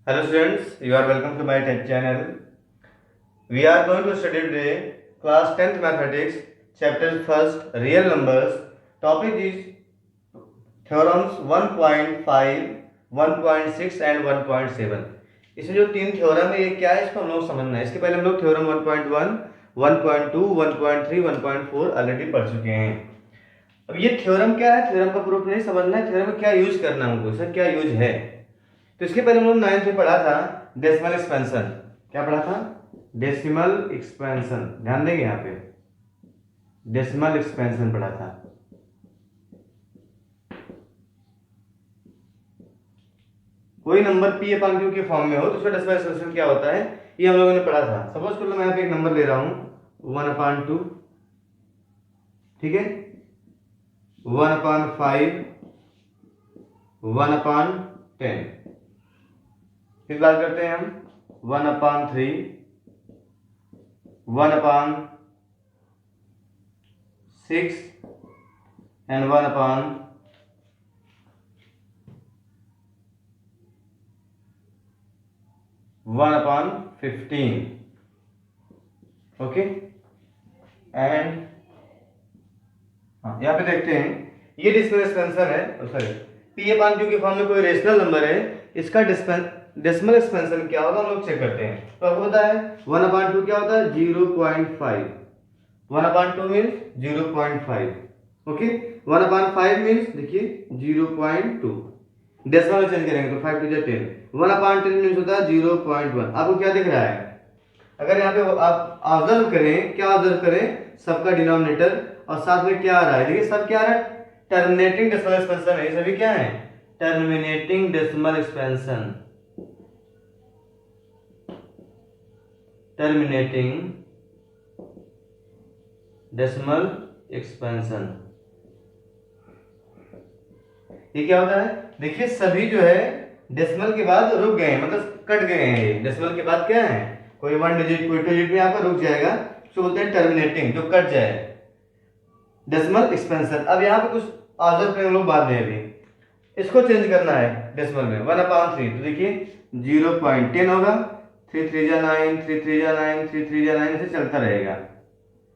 Hello students, you are welcome to my tech channel. We are going to study today class 10th mathematics, chapter 1st real numbers. Topic is theorems 1.5, 1.6 and 1.7. इसमें जो तीन theorem है ये क्या है इसको हम लोग समझना है। इसके पहले हम लोग थ्योरम 1.1, 1.2, 1.3, 1.4 ऑलरेडी पढ़ चुके हैं। अब ये थ्योरम क्या है, थ्योरम का प्रूफ नहीं समझना है, थ्योरम में क्या यूज करना है हमको, इसका क्या यूज है। तो इसके पहले हम लोग 9th में पढ़ा था डेसिमल एक्सपेंशन। क्या पढ़ा था? Decimal expansion. ध्यान देंगे यहाँ पे, डेसिमल एक्सपेंशन पढ़ा था। कोई नंबर पी अपॉन क्यू के फॉर्म में हो तो उसका डेसिमल एक्सपेंशन क्या होता है, ये हम लोगों ने पढ़ा था। सपोज कर लो मैं यहाँ पे एक नंबर ले रहा हूँ 1/2, ठीक है, 1/5, 1/10। फिर बात करते हैं हम 1/3, 1/6 एंड 1/15। ओके, एंड यहाँ पे देखते हैं ये डेसिमल एक्सपेंशन है, सॉरी पी अपॉन क्यू के फॉर्म में कोई रेशनल नंबर है, इसका डेसिमल एक्सपेंशन क्या होगा हम लोग चेक करते हैं। तो आपको पता है 1/2 क्या होता है 0.5, 1/2 मीन्स 0.5, ओके, 1/5 मीन्स देखिए 0.2। डेसिमल चेंज करेंगे तो 5 to 10, 1/10 मीन्स होता है 0.1। आपको क्या दिख रहा है? अगर यहाँ पे आप ऑब्जर्व करें, क्या ऑब्जर्व करें, सबका डिनोमिनेटर और साथ में क्या आ रहा है, देखिए सब क्या आ रहा है, टर्मिनेटिंग डेसिमल एक्सपेंशन है। ये सभी क्या है? Terminating decimal expansion, terminating decimal expansion. ये क्या होता है? देखिए सभी जो है डेसिमल के बाद रुक गए हैं, मतलब कट गए हैं। ये डेसिमल के बाद क्या है, कोई 1 डिजिट कोई 2 डिजिट में यहाँ पर रुक जाएगा, उसको बोलते हैं टर्मिनेटिंग, जो कट जाए, डेसिमल एक्सपेंशन। अब यहाँ पे कुछ ऑब्जर्व करेंगे लोग बाद में, अभी इसको चेंज करना है डेसिमल में 1/3। तो देखिए 0.10 होगा, 3 3 जा 9, 3 3 जा 9, 3 3 जा 9 से चलता रहेगा।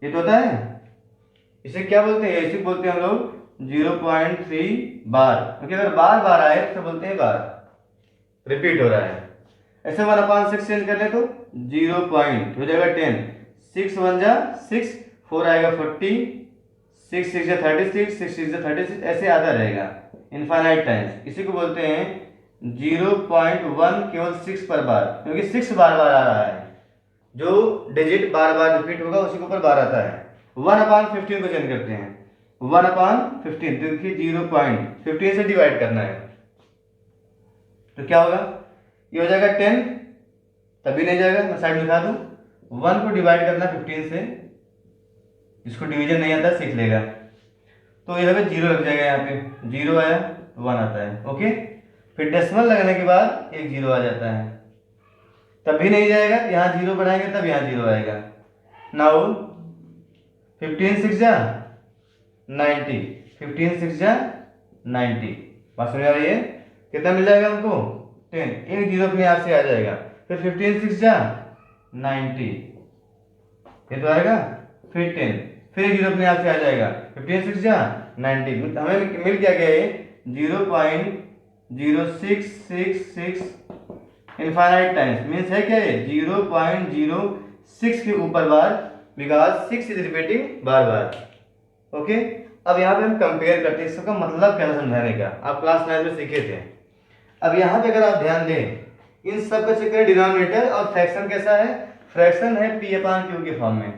ये तो होता है, इसे क्या बोलते हैं, इसे बोलते हैं हम लोग 0.3 बार, क्योंकि अगर बार बार आए तो बोलते हैं बार, रिपीट हो रहा है। ऐसे 1/6 चेंज कर ले तो 0 पॉइंट हो जाएगा 10, 6 1 जा 6, 4 आएगा 40, 6 6 जा 36, 6 6 जा 36, ऐसे आता रहेगा इनफाइनाइट टाइम्स। इसी को बोलते हैं 0.1 केवल 6 पर बार, क्योंकि 6 बार बार आ रहा है, जो डिजिट बार बार रिपीट होगा उसी के ऊपर बार आता है। 1/15 को चेंज करते हैं 1/15, देखिए 0.15 से डिवाइड करना है तो क्या होगा, ये हो जाएगा 10, तभी नहीं जाएगा, मैं साइड में लिखा दूं, 1 को डिवाइड करना 15 से, जिसको डिवीजन नहीं आता सीख लेगा। तो यहाँ पे 0 लग जाएगा, यहाँ पे 0 आया 1 आता है, ओके। फिर डेसिमल लगने के बाद एक 0 आ जाता है, तभी नहीं जाएगा, यहाँ 0 बढ़ाएंगे तब यहाँ 0 आएगा। नाउ 15 6 जा 90, 15 6 जा 90, बात समझ आ रही है? कितना मिल जाएगा हमको? 10, एक 0 अपने आप से आ जाएगा। फिर 15 6 जा 90, ये तो आएगा, फिर 10, फिर एक 0 अपने आप से आ जाएगा, 15 6 जा 90, हमें मिल क्या गया ये 0.0666 इनफाइनाइट टाइम्स, मीन्स है क्या ये 0.06 के ऊपर बार, बिकॉज 6 इज रिपीटिंग बार बार, ओके। अब यहाँ पे हम कंपेयर करते हैं, इसका मतलब क्या समझाने का, आप क्लास 9 में सीखे थे। अब यहाँ पे अगर आप ध्यान दें, इन सब का चक्कर डिनोमिनेटर और फ्रैक्शन कैसा है, फ्रैक्शन है पी अपॉन क्यू के फॉर्म में,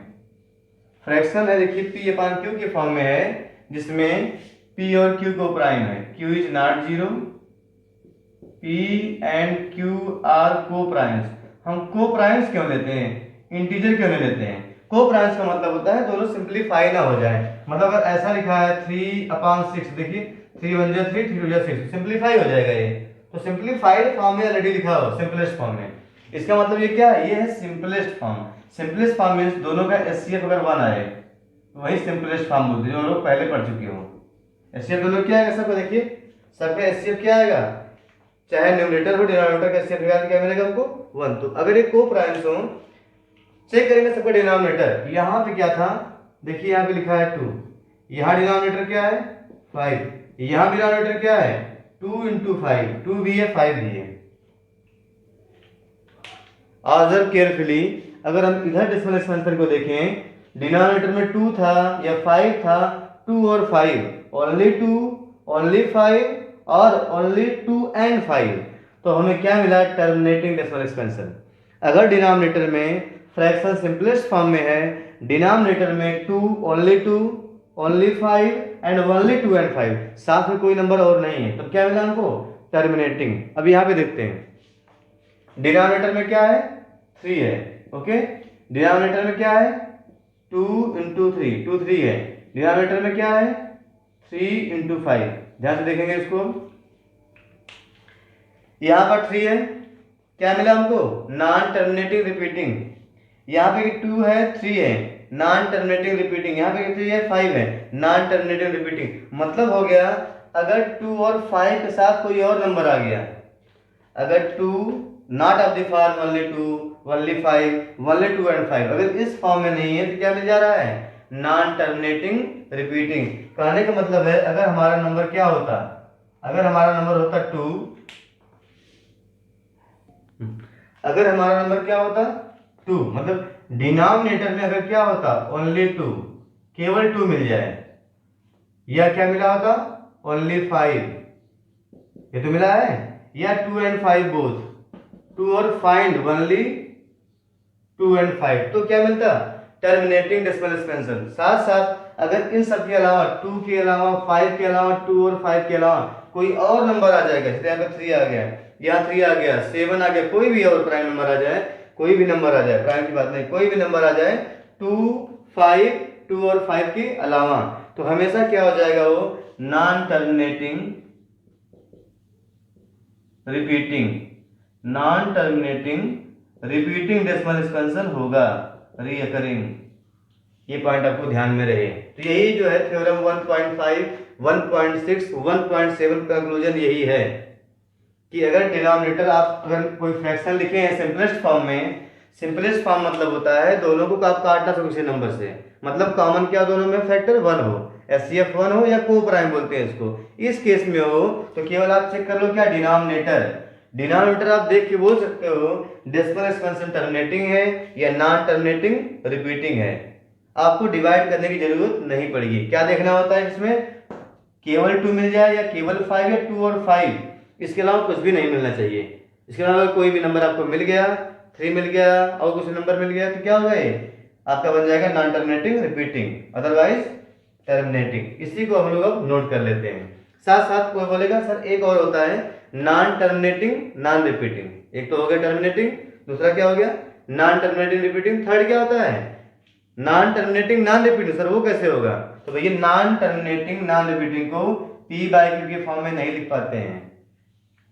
फ्रैक्शन है देखिए पी अपॉन क्यू के फॉर्म में है, जिसमें पी और क्यू को प्राइम है, Q is not 0, P and Q R को प्राइम्स। हम को प्राइम्स क्यों लेते हैं, इंटीजर क्यों नहीं लेते हैं? को प्राइम्स का मतलब होता है दोनों सिंप्लीफाई ना हो जाए, मतलब अगर ऐसा लिखा है 3/6, देखिए 3 1 जा 3, 3 2 जा 6, सिंप्लीफाई हो जाएगा ये, तो सिंप्लीफाइड फॉर्म में ऑलरेडी लिखा हो सिंपलेस्ट फॉर्म में, इसका मतलब ये क्या है, ये है simplest form. Simplest form means दोनों का एचसीएफ अगर 1 आए तो वही सिंपलेस्ट फॉर्म बोलते हैं, जो लोग पहले पढ़ चुके हो। एचसीएफ दोनों क्या आएगा सबका, देखिए सबका एचसीएफ क्या आएगा चाहे न्यूमरेटर हो डिनोमिनेटर का एचसीएफ निकाल के क्या मिलेगा हमको 1। तो अगर ये को प्राइम्स हो, चेक करेंगे सबका डिनोमिनेटर। यहाँ पे क्या था, देखिए यहाँ पे लिखा है 2, यहाँ डिनोमिनेटर क्या है 5, यहाँ डिनोमिनेटर क्या है 2 इंटू 5, 2 भी है 5 भी है। ऑब्जर्व केयरफुली, अगर हम इधर डेसिमल एक्सपेंशन को देखें, डिनोमिनेटर में 2 था या 5 था, 2 और 5, ओनली 2, ओनली 5 और ओनली 2 एंड 5, तो हमें क्या मिला, टर्मिनेटिंग डेसिमल एक्सपेंशन। अगर डिनोमिनेटर में फ्रैक्शन सिंपलेस्ट फॉर्म में है, डिनोमिनेटर में 2, ओनली 5 एंड ओनली 2 एंड 5, साथ में कोई नंबर और नहीं है, तो क्या मिला हमको, टर्मिनेटिंग। अब यहाँ पे देखते हैं, डिनोमिनेटर में क्या है 3 है, ओके, डिनोमिनेटर में क्या है 2 इंटू 3, 2 3 है, डिनोमिनेटर में क्या है 3 इंटू 5, ध्यान से देखेंगे इसको, यहाँ पर 3 है, क्या मिला हमको, नॉन टर्मिनेटिंग रिपीटिंग। यहाँ पे 2 है 3 है, नॉन टर्मिनेटिंग रिपीटिंग। यहाँ पे 3 है 5 है, नॉन टर्मिनेटिंग रिपीटिंग। मतलब हो गया, अगर 2 और 5 के साथ कोई और नंबर आ गया, अगर 2 not of the form only 2, only 5, only 2 and 5, अगर इस फॉर्म में नहीं है तो क्या मिल जा रहा है, नॉन टर्मिनेटिंग रिपीटिंग। कहने का मतलब है, अगर हमारा नंबर क्या होता, अगर हमारा नंबर होता 2, अगर हमारा नंबर क्या होता 2, मतलब डिनोमिनेटर में अगर क्या होता ओनली 2, केवल 2 मिल जाए, या क्या मिला होता ओनली 5, ये तो मिला है, या 2 एंड 5 बोथ, 2 और फाइंड ओनली 2 एंड 5, तो क्या मिलता, टर्मिनेटिंग डेसिमल एक्सपेंशन। साथ साथ अगर इन सब के अलावा, 2 के अलावा, 5 के अलावा, 2 और 5 के अलावा कोई और नंबर आ जाएगा, जैसे यहाँ पे 3 आ गया, यहाँ 3 आ गया, 7 आ गया, कोई भी और प्राइम नंबर आ जाए, कोई भी नंबर आ जाए, प्राइम की बात नहीं, कोई भी नंबर आ जाए 2, 5, 2 और 5 के अलावा, तो हमेशा क्या हो जाएगा, वो non terminating repeating, non terminating repeating decimal expansion होगा, रीअकरिंग। ये पॉइंट आपको ध्यान में रहे। तो यही जो है थ्योरम 1.5, 1.6, 1.7 का कंक्लूजन यही है कि अगर डिनोमिनेटर आप अगर कोई फ्रैक्शन लिखे हैं सिंपलेस्ट फॉर्म में, सिंपलेस्ट फॉर्म मतलब होता है दोनों को आप काट ना सको किसी नंबर से, मतलब कॉमन क्या दोनों में, फैक्टर 1 हो, एचसीएफ 1 हो या को प्राइम बोलते हैं इसको, इस केस में हो तो केवल आप चेक कर लो क्या डिनोमिनेटर आप देख के बोल सकते हो डेसिमल एक्सपेंशन टर्मिनेटिंग है या नॉन टर्मिनेटिंग रिपीटिंग है। आपको डिवाइड करने की जरूरत नहीं पड़ेगी। क्या देखना होता है इसमें, केवल 2 मिल जाए या केवल 5 या 2 और 5, इसके अलावा कुछ भी नहीं मिलना चाहिए। इसके अलावा कोई भी नंबर आपको मिल गया, 3 मिल गया और कुछ नंबर मिल गया, तो क्या होगा, ये आपका बन जाएगा non terminating repeating, otherwise terminating. इसी को हम लोग अब नोट कर लेते हैं। साथ साथ कोई बोलेगा सर एक और होता है नॉन टर्मिनेटिंग नॉन रिपीटिंग। एक तो हो गया टर्मिनेटिंग, दूसरा क्या हो गया नॉन टर्मिनेटिंग रिपीटिंग, थर्ड क्या होता है non terminating non repeating. Sir वो कैसे होगा, तो भैया नॉन टर्मिनेटिंग नॉन रिपीटिंग को P बाई Q के फॉर्म में नहीं लिख पाते हैं।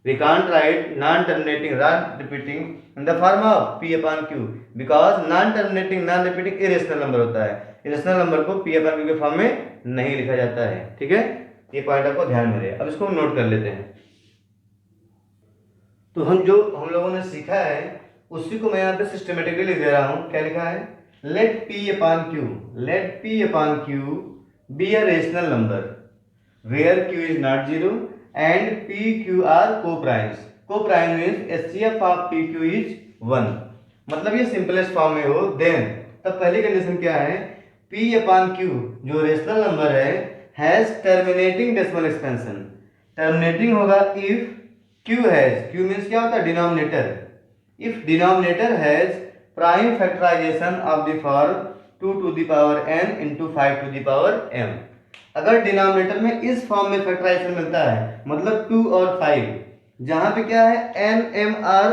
We can't write non-terminating non-repeating in the form of P upon Q because non-terminating non-repeating irrational number होता है। irrational number को P upon Q के फॉर्म में नहीं लिखा जाता है। ठीक है, ये पॉइंट आपको ध्यान में रहे। अब इसको नोट कर लेते हैं। तो हम लोगों ने सीखा है उसी को मैं यहाँ पे सिस्टमेटिकली लिख दे रहा हूँ। क्या लिखा है, let P upon Q be a rational number where Q is not 0 and P Q are co-primes. Co-prime means HCF of P Q is 1। मतलब ये सिंपलेस्ट फॉर्म में हो, देन तब पहली कंडीशन क्या है, P upon Q जो rational number है has terminating decimal expansion. Terminating होगा if Q has, Q means क्या होता है denominator, if denominator has prime factorisation of the form 2 to the power n into 5 to the power m। अगर denominator में इस form में factorisation मिलता है, मतलब 2 और 5, जहां पे क्या है n m r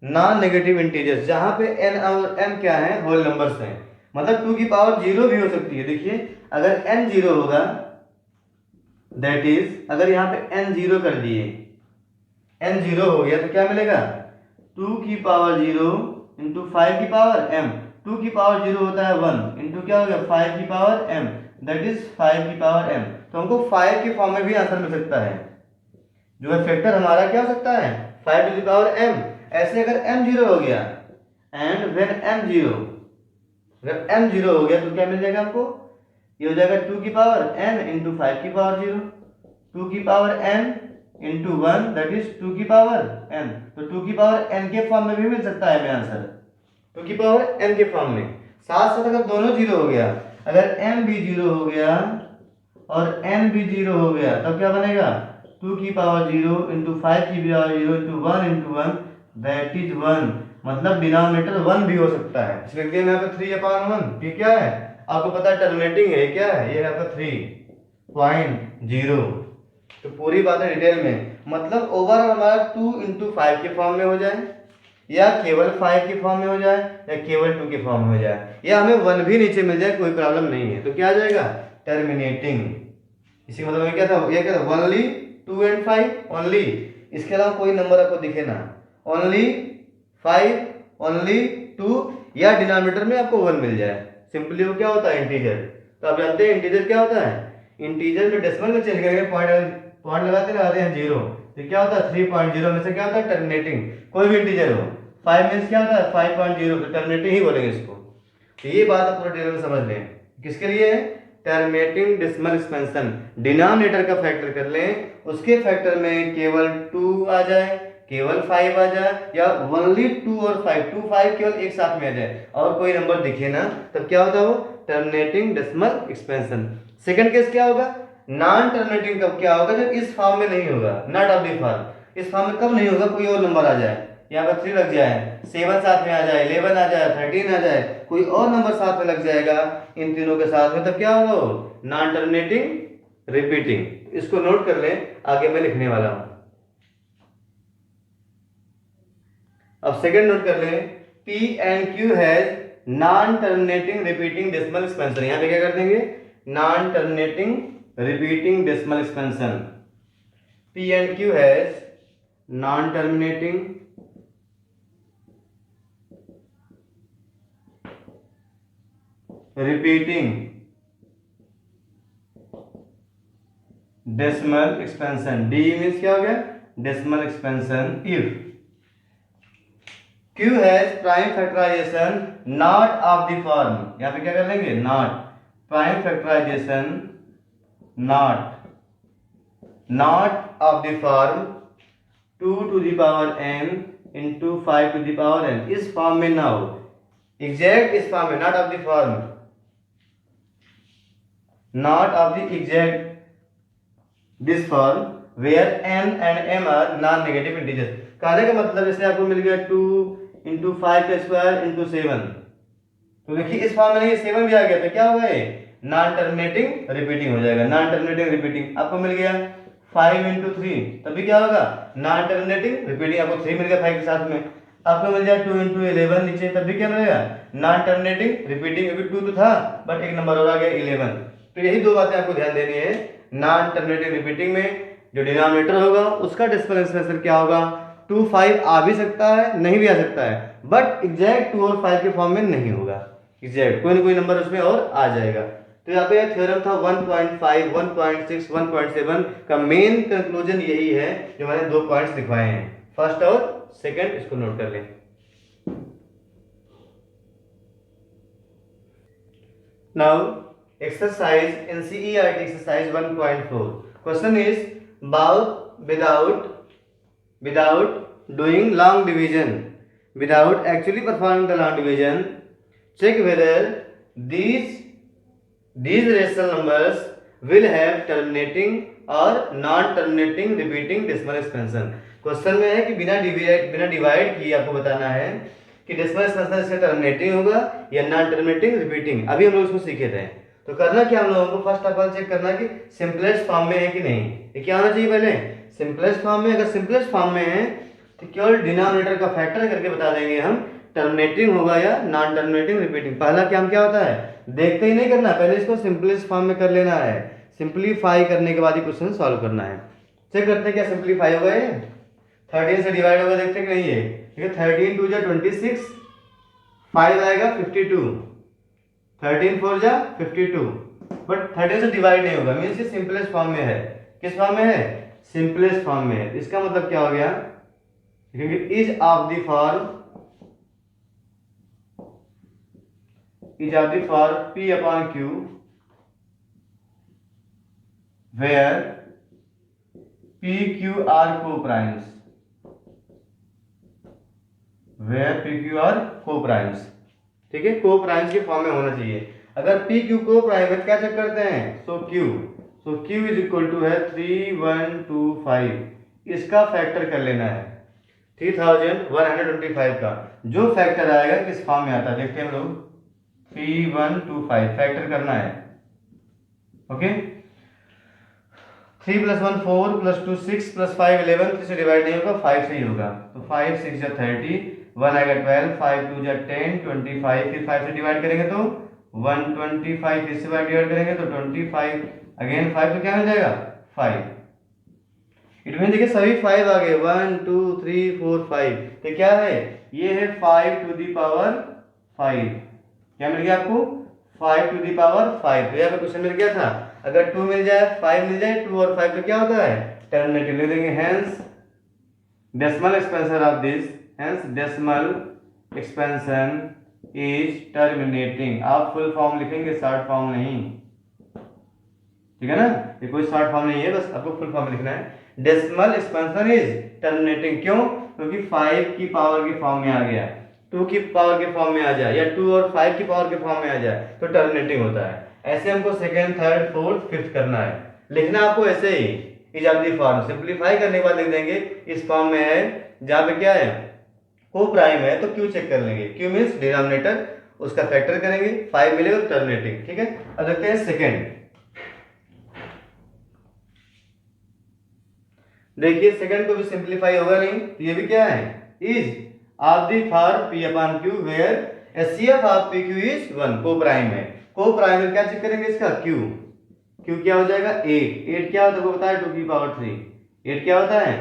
non negative integers, जहां पे n और m क्या है होल नंबर्स हैं, मतलब 2 की पावर 0 भी हो सकती है। देखिए अगर n 0 होगा, दैट इज अगर यहाँ पे n 0 कर दिए, n 0 हो गया तो क्या मिलेगा 2 की पावर 0 इंटू 5 की पावर m। 2 की पावर 0 होता है 1 इंटू क्या हो गया 5 की पावर m, दैट इज 5 की पावर m। तो हमको 5 के फॉर्म में भी आंसर मिल सकता है। जो है फैक्टर हमारा क्या हो सकता है 5 टू द पावर m। ऐसे अगर m 0 हो गया एंड व्हेन m 0, अगर m 0 हो गया तो क्या मिल जाएगा आपको, ये हो जाएगा 2 की पावर n इंटू 5 की पावर 0, 2 की power n into 1 that is 2 की पावर n। तो 2 की पावर n के फॉर्म में भी मिल सकता है हमें आंसर, 2 की पावर n के फॉर्म में। साथ साथ अगर दोनों जीरो हो गया, अगर m भी 0 हो गया और n भी 0 हो गया तब क्या बनेगा 2 की पावर 0 इंटू 5 की पावर 0 इंटू 1 दैट इज 1। मतलब डिनोमिनेटर 1 भी हो सकता है। इसलिए लिख दिया यहाँ पे 3/1। ये क्या है आपको पता है, टर्मिनेटिंग है, क्या है ये है आपका 3.0। तो पूरी बातें डिटेल में, मतलब ओवरऑल हमारा 2 इंटू 5 के फॉर्म में हो जाए, या केवल 5 के फॉर्म में हो जाए, या केवल 2 के फॉर्म में हो जाए, या हमें 1 भी नीचे मिल जाए, कोई प्रॉब्लम नहीं है। तो क्या आ जाएगा टर्मिनेटिंग। इसी मतलब में क्या था, ये क्या था ओनली 2 एंड 5 ओनली, इसके अलावा कोई नंबर आपको दिखे ना, ओनली 5 ओनली 2, या डिनोमिनेटर में आपको 1 मिल जाए। सिंपली वो क्या होता है इंटीजर। तो आप जानते हैं इंटीजर क्या होता है, इंटीजर जो डेसिमल में चेंज करेंगे पॉइंट लगाते हैं 0, तो क्या होता है 3.0 में से क्या होता है टर्मिनेटिंग। कोई भी इंटीजर हो, 5 मींस क्या होता है 5.0, तो टर्मिनेटिंग ही बोलेंगे इसको। तो ये बात आप पूरा डिटेल में समझ लें, किसके लिए टर्मिनेटिंग डेसिमल एक्सपेंशन। डिनोमिनेटर का फैक्टर कर लें, उसके फैक्टर में केवल 2 आ जाए, केवल 5 आ जाए, या ओनली 2 और 5, 2 5 केवल एक साथ में आ जाए और कोई नंबर दिखे ना, तब क्या होता है वो terminating decimal expansion. Second case क्या होगा, नॉन टर्मिनेटिंग कब क्या होगा, जब इस फॉर्म में नहीं होगा, नॉट ऑफ द फॉर्म। इस फॉर्म में कब नहीं होगा, कोई और नंबर आ जाए, यहाँ पर 3 लग जाए, 7 साथ में आ जाए, 11 आ जाए, 13 आ जाए, कोई और नंबर साथ में लग जाएगा इन तीनों के साथ में, तब क्या होगा नॉन टर्मिनेटिंग रिपीटिंग। इसको नोट कर लें, आगे मैं लिखने वाला हूं। अब सेकंड नोट कर लें, P and Q has non terminating repeating decimal expansion. यहाँ पे क्या कर देंगे non terminating repeating decimal expansion. P and Q has non terminating repeating decimal expansion. D means क्या हो गया decimal expansion if Q has prime factorisation not of the form. यहां पे क्या कर लेंगे not prime factorisation not of the form 2 to the power n into 5 to the power n। इस form में ना हो, एग्जैक्ट इस फॉर्म में, not of the form, not of the exact this form where n and m are non-negative integers। कहने का मतलब जैसे आपको मिल गया 2 इंटू 5 का स्क्वायर इंटू 7, तो देखिए इस फॉर्म में नहीं 7 भी आ गया, तो क्या होगा ये नॉन टर्मिनेटिंग रिपीटिंग हो जाएगा। नॉन टर्मिनेटिंग रिपीटिंग आपको मिल गया 5 इंटू 3, तभी क्या होगा नॉन टर्मिनेटिंग रिपीटिंग। आपको 3 मिल गया 5 के साथ में, आपको मिल जाए 2 इंटू 11 नीचे, तभी क्या मिलेगा नॉन टर्मिनेटिंग रिपीटिंग। अभी 2 तो था बट एक नंबर और आ गया 11। तो यही दो बातें आपको ध्यान देनी है। नॉन टर्मिनेटिंग रिपीटिंग में जो डिनोमिनेटर होगा उसका डेसिमल एक्सपेंशन क्या होगा 2 5 आ भी सकता है, नहीं भी आ सकता है, बट एग्जैक्ट 2 और 5 के फॉर्म में नहीं होगा, एग्जैक्ट कोई ना कोई नंबर उसमें और आ जाएगा। तो यहाँ पे थ्योरम था 1.5 1.6 1.7 का मेन कंक्लूजन यही है जो मैंने 2 पॉइंट्स दिखवाए हैं, फर्स्ट और सेकंड, इसको नोट कर लें। Now exercise NCERT exercise 1.4 question is without doing long division, without actually performing the long division, check whether these rational numbers will have terminating or non terminating repeating decimal expansion। Question में है कि बिना divide किए आपको बताना है कि decimal expansion इसका टर्मिनेटिंग होगा या नॉन टर्मिनेटिंग रिपीटिंग। अभी हम लोग इसको सीखे थे, तो करना क्या हम लोगों को फर्स्ट ऑफ ऑल चेक करना कि सिंपलेस्ट फॉर्म में है कि नहीं। ये क्या होना चाहिए पहले सिंपलेस्ट फॉर्म में। अगर सिंपलेस्ट फॉर्म में है तो केवल डिनोमिनेटर का फैक्टर करके बता देंगे हम टर्मिनेटिंग होगा या नॉन टर्मिनेटिंग रिपीटिंग। पहला काम क्या होता है देखते ही नहीं करना, पहले इसको सिंपलेस्ट फॉर्म में कर लेना है, सिंपलीफाई करने के बाद ही क्वेश्चन सॉल्व करना है। चेक करते हैं क्या सिंपलीफाई होगा ये 13 से डिवाइड होगा, देखते कि नहीं है। ठीक है 13 2 जा 26, 5 आएगा 52, 13 4 जा 52, बट 13 से डिवाइड नहीं होगा, मीन्स ये सिंपलेस्ट फॉर्म में है। किस फॉर्म में है सिंपलेस्ट फॉर्म में है। इसका मतलब क्या हो गया, क्योंकि is of the form P upon Q where P Q are co-primes, ठीक है, co-primes के फॉर्म में होना चाहिए। अगर P Q co-prime है क्या चेक करते हैं, सो Q इज इक्वल टू है 3125, इसका फैक्टर कर लेना है 3125 का। जो फैक्टर आएगा किस फॉर्म में आता है देखते हैं हम लोग, 3125 फैक्टर करना है। ओके, 3 + 1 4 + 2 6 + 5 11, 3 से डिवाइड नहीं होगा 5 से ही होगा, तो 5 6 जा 30, 1 आएगा 12, 5 2 जा 10, 25, फिर 5 से डिवाइड करेंगे तो 125, फिर से डिवाइड करेंगे तो 25, अगेन 5 तो क्या हो जाएगा 5। इट मीन देखिए सभी 5 आ गए, 1 2 3 4 5, तो क्या है ये है 5 टू द पावर 5। क्या मिल गया आपको 5 टू द पावर 5। तो यहाँ पे क्वेश्चन मिल गया था, अगर 2 मिल जाए 5 मिल जाए 2 और 5 तो क्या होता है टर्मिनेटिव, लिख देंगे hence decimal expansion of this, hence decimal expansion is terminating. आप फुल फॉर्म लिखेंगे, शॉर्ट फॉर्म नहीं, ठीक है ना, ये कोई शॉर्ट फॉर्म नहीं है, बस आपको फुल फॉर्म लिखना है। डेसिमल एक्सपेंशन इज टर्मिनेटिंग, क्यों, क्योंकि 5 की पावर के फॉर्म में आ गया, 2 की पावर के फॉर्म में आ जाए या 2 और 5 की पावर के फॉर्म में आ जाए तो टर्मिनेटिंग होता है। ऐसे हमको सेकंड थर्ड फोर्थ फिफ्थ करना है, लिखना आपको ऐसे he is of the form. Simplify करने के बाद लिख देंगे इस फॉर्म में है, जहां पे क्या है को प्राइम है तो क्यू चेक कर लेंगे, क्यू मींस डिनोमिनेटर, उसका फैक्टर करेंगे 5 मिलेगा तो टर्मिनेटिंग, ठीक है। अब देखते हैं सेकंड, देखिए सेकंड को भी सिंपलीफाई होगा नहीं, तो ये भी क्या है is of the form P upon Q where HCF of PQ is 1, को प्राइम है। को प्राइम में क्या चेक करेंगे इसका Q क्या हो जाएगा 8 क्या होता है वो बताया 2 की पावर 3, 8 क्या होता है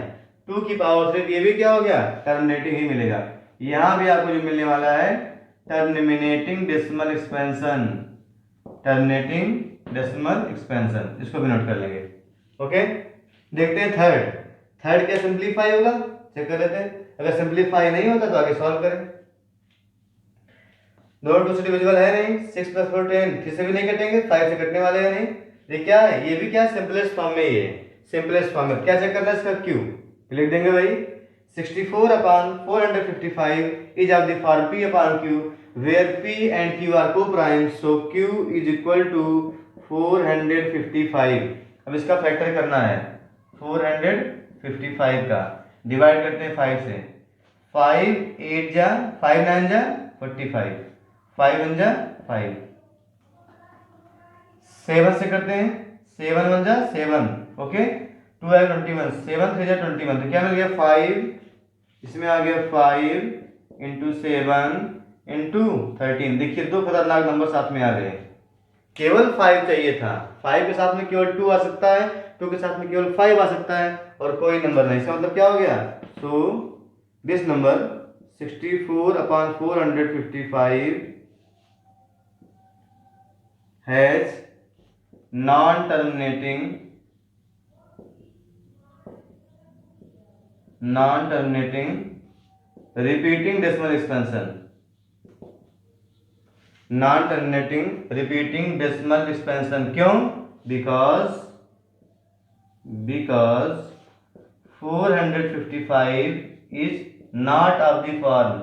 2 की पावर 3, ये भी क्या हो गया टर्मिनेटिंग ही मिलेगा। यहां भी आपको जो मिलने वाला है टर्मिनेटिंग डेसिमल एक्सपेंशन, इसको भी नोट कर लेंगे। ओके, देखते हैं थर्ड क्या सिंपलीफाई होगा चेक कर लेते हैं, अगर सिंपलीफाई नहीं होता तो आगे सॉल्व करें। दो टू से डिविजिबल है नहीं, 6 + 4 10, 3 से भी नहीं कटेंगे, 5 से कटने वाले हैं नहीं, ये क्या है ये भी क्या सिंपलेस्ट फॉर्म में ही है, सिंपलेस्ट फॉर्म में क्या चेक करना है इसका Q लिख देंगे भाई 64/455 is of the form P upon Q where P and Q are co-prime, so Q is equal to 455। अब इसका फैक्टर करना है 455 का, डिवाइड करते हैं 5 से, 5 8 जा 5 9 जा 45, 5 1 जा 5, 7 से करते हैं 7 1 जा 7, ओके 2 है 21, 7 3 जा 21, तो क्या मिल गया 5, इसमें आ गया 5 इंटू 7 इंटू 13। देखिए दो खतरनाक नंबर साथ में आ गए, केवल 5 चाहिए था, 5 के साथ में केवल 2 आ सकता है, 2 के साथ में केवल 5 आ सकता है और कोई नंबर नहीं, इसका मतलब क्या हो गया, so this number 64/455 has non-terminating repeating decimal expansion, non-terminating repeating decimal expansion, क्यों, because 455 is not of the form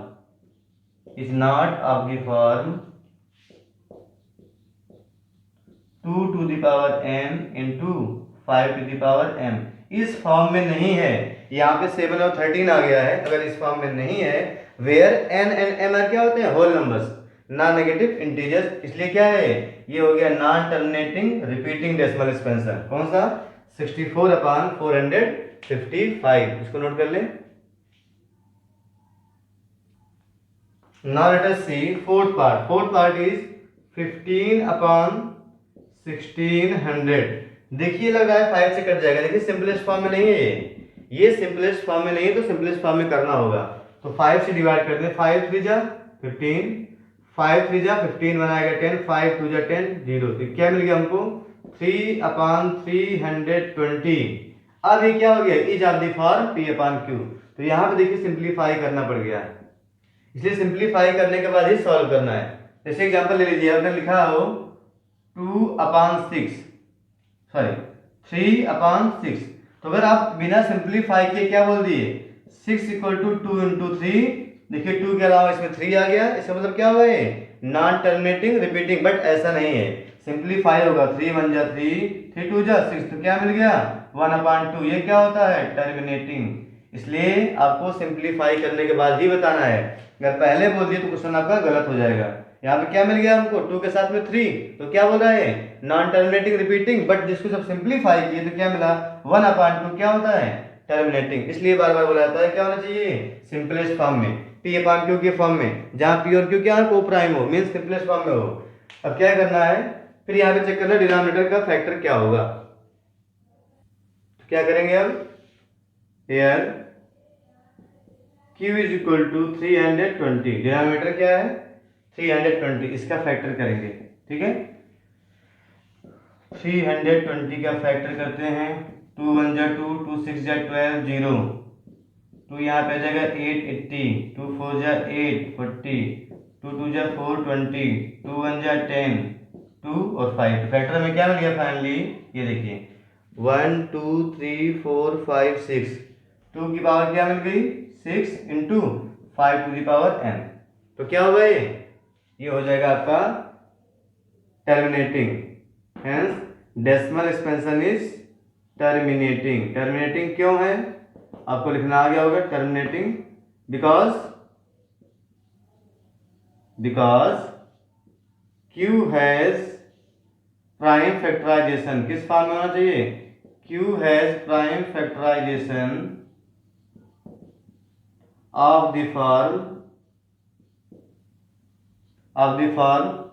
2 to the power m into 5 to the power m, इस फॉर्म में नहीं है, यहाँ पे 7 और 13 आ गया है, अगर इस फॉर्म में नहीं है where n and m are क्या होते हैं whole numbers, non negative integers, इसलिए क्या है ये हो गया non terminating repeating decimal expansion, कौन सा 64/455, इसको नोट कर लें। Now let us see fourth part is 15/1600। देखिए लग रहा है 5 से कट जाएगा, देखिए सिंपलेस्ट फॉर्म में नहीं है ये सिंपलेस्ट फॉर्म में नहीं है तो सिंपलेस्ट फॉर्म में करना होगा, तो 5 से डिवाइड कर दें, 5 3 जा 15, 5 3 जा 15 बनाएगा 10, 5 2 जा 10 0, तो क्या मिल गया हमको 3/320 अब ये क्या हो गया, is of the form P upon Q. तो यहाँ पे देखिए सिंप्लीफाई करना पड़ गया, इसलिए सिंप्लीफाई करने के बाद ही सॉल्व करना है। जैसे एग्जांपल ले लीजिए, आपने लिखा हो 2/6, सॉरी 3/6, तो अगर आप बिना सिंप्लीफाई किए क्या बोल दिए, 6 = 2 × 3, देखिए 2 के अलावा इसमें 3 आ गया, इसका मतलब क्या हुआ है, नॉन टर्मिनेटिंग रिपीटिंग। बट ऐसा नहीं है, सिंप्लीफाई होगा, 3 × 1 = 3, 3 × 2 = 6, तो क्या मिल गया 1/2। ये क्या होता है, टर्मिनेटिंग। इसलिए आपको सिंप्लीफाई करने के बाद ही बताना है, अगर पहले बोल दिए तो क्वेश्चन आपका गलत हो जाएगा। यहाँ पे क्या मिल गया हमको, 2 के साथ में 3, तो क्या बोल रहा है, नॉन टर्मिनेटिंग रिपीटिंग। बट जिसको जब सिंप्लीफाई किए तो क्या मिला, 1/2 क्या होता है, टर्मिनेटिंग। इसलिए बार बार बोला जाता है क्या होना चाहिए, सिंपलेस्ट फॉर्म में, पी अपॉन क्यू के फॉर्म में, जहां पी और क्यू क्या है, को प्राइम हो, मीन सिंपलेस्ट फॉर्म में हो। अब क्या करना है, फिर यहाँ पे चेक करना डिनोमिनेटर का फैक्टर क्या होगा। तो क्या करेंगे अब, हियर q = 320, डिनोमिनेटर क्या है 320, इसका फैक्टर करेंगे, ठीक है। 320 का फैक्टर करते हैं, 2 × 1 = 2, 2 × 6 = 12, 0, 2 यहाँ पे आ जाएगा 8, 80, 2 × 4 = 8, 40, 2 × 2 = 4, 20, 2 × 1 = 10, 2 और 5। फैक्टर में क्या मिल गया फाइनली, ये देखिए 1 2 3 4 5 6, 2 की पावर क्या मिल गई 6 × 5⁴n। तो क्या होगा ये हो जाएगा आपका terminating, hence decimal expansion is terminating. Terminating क्यों है, आपको लिखना आ गया होगा, terminating because q has prime factorization, किस फॉर्म में होना चाहिए, q has prime factorization of the form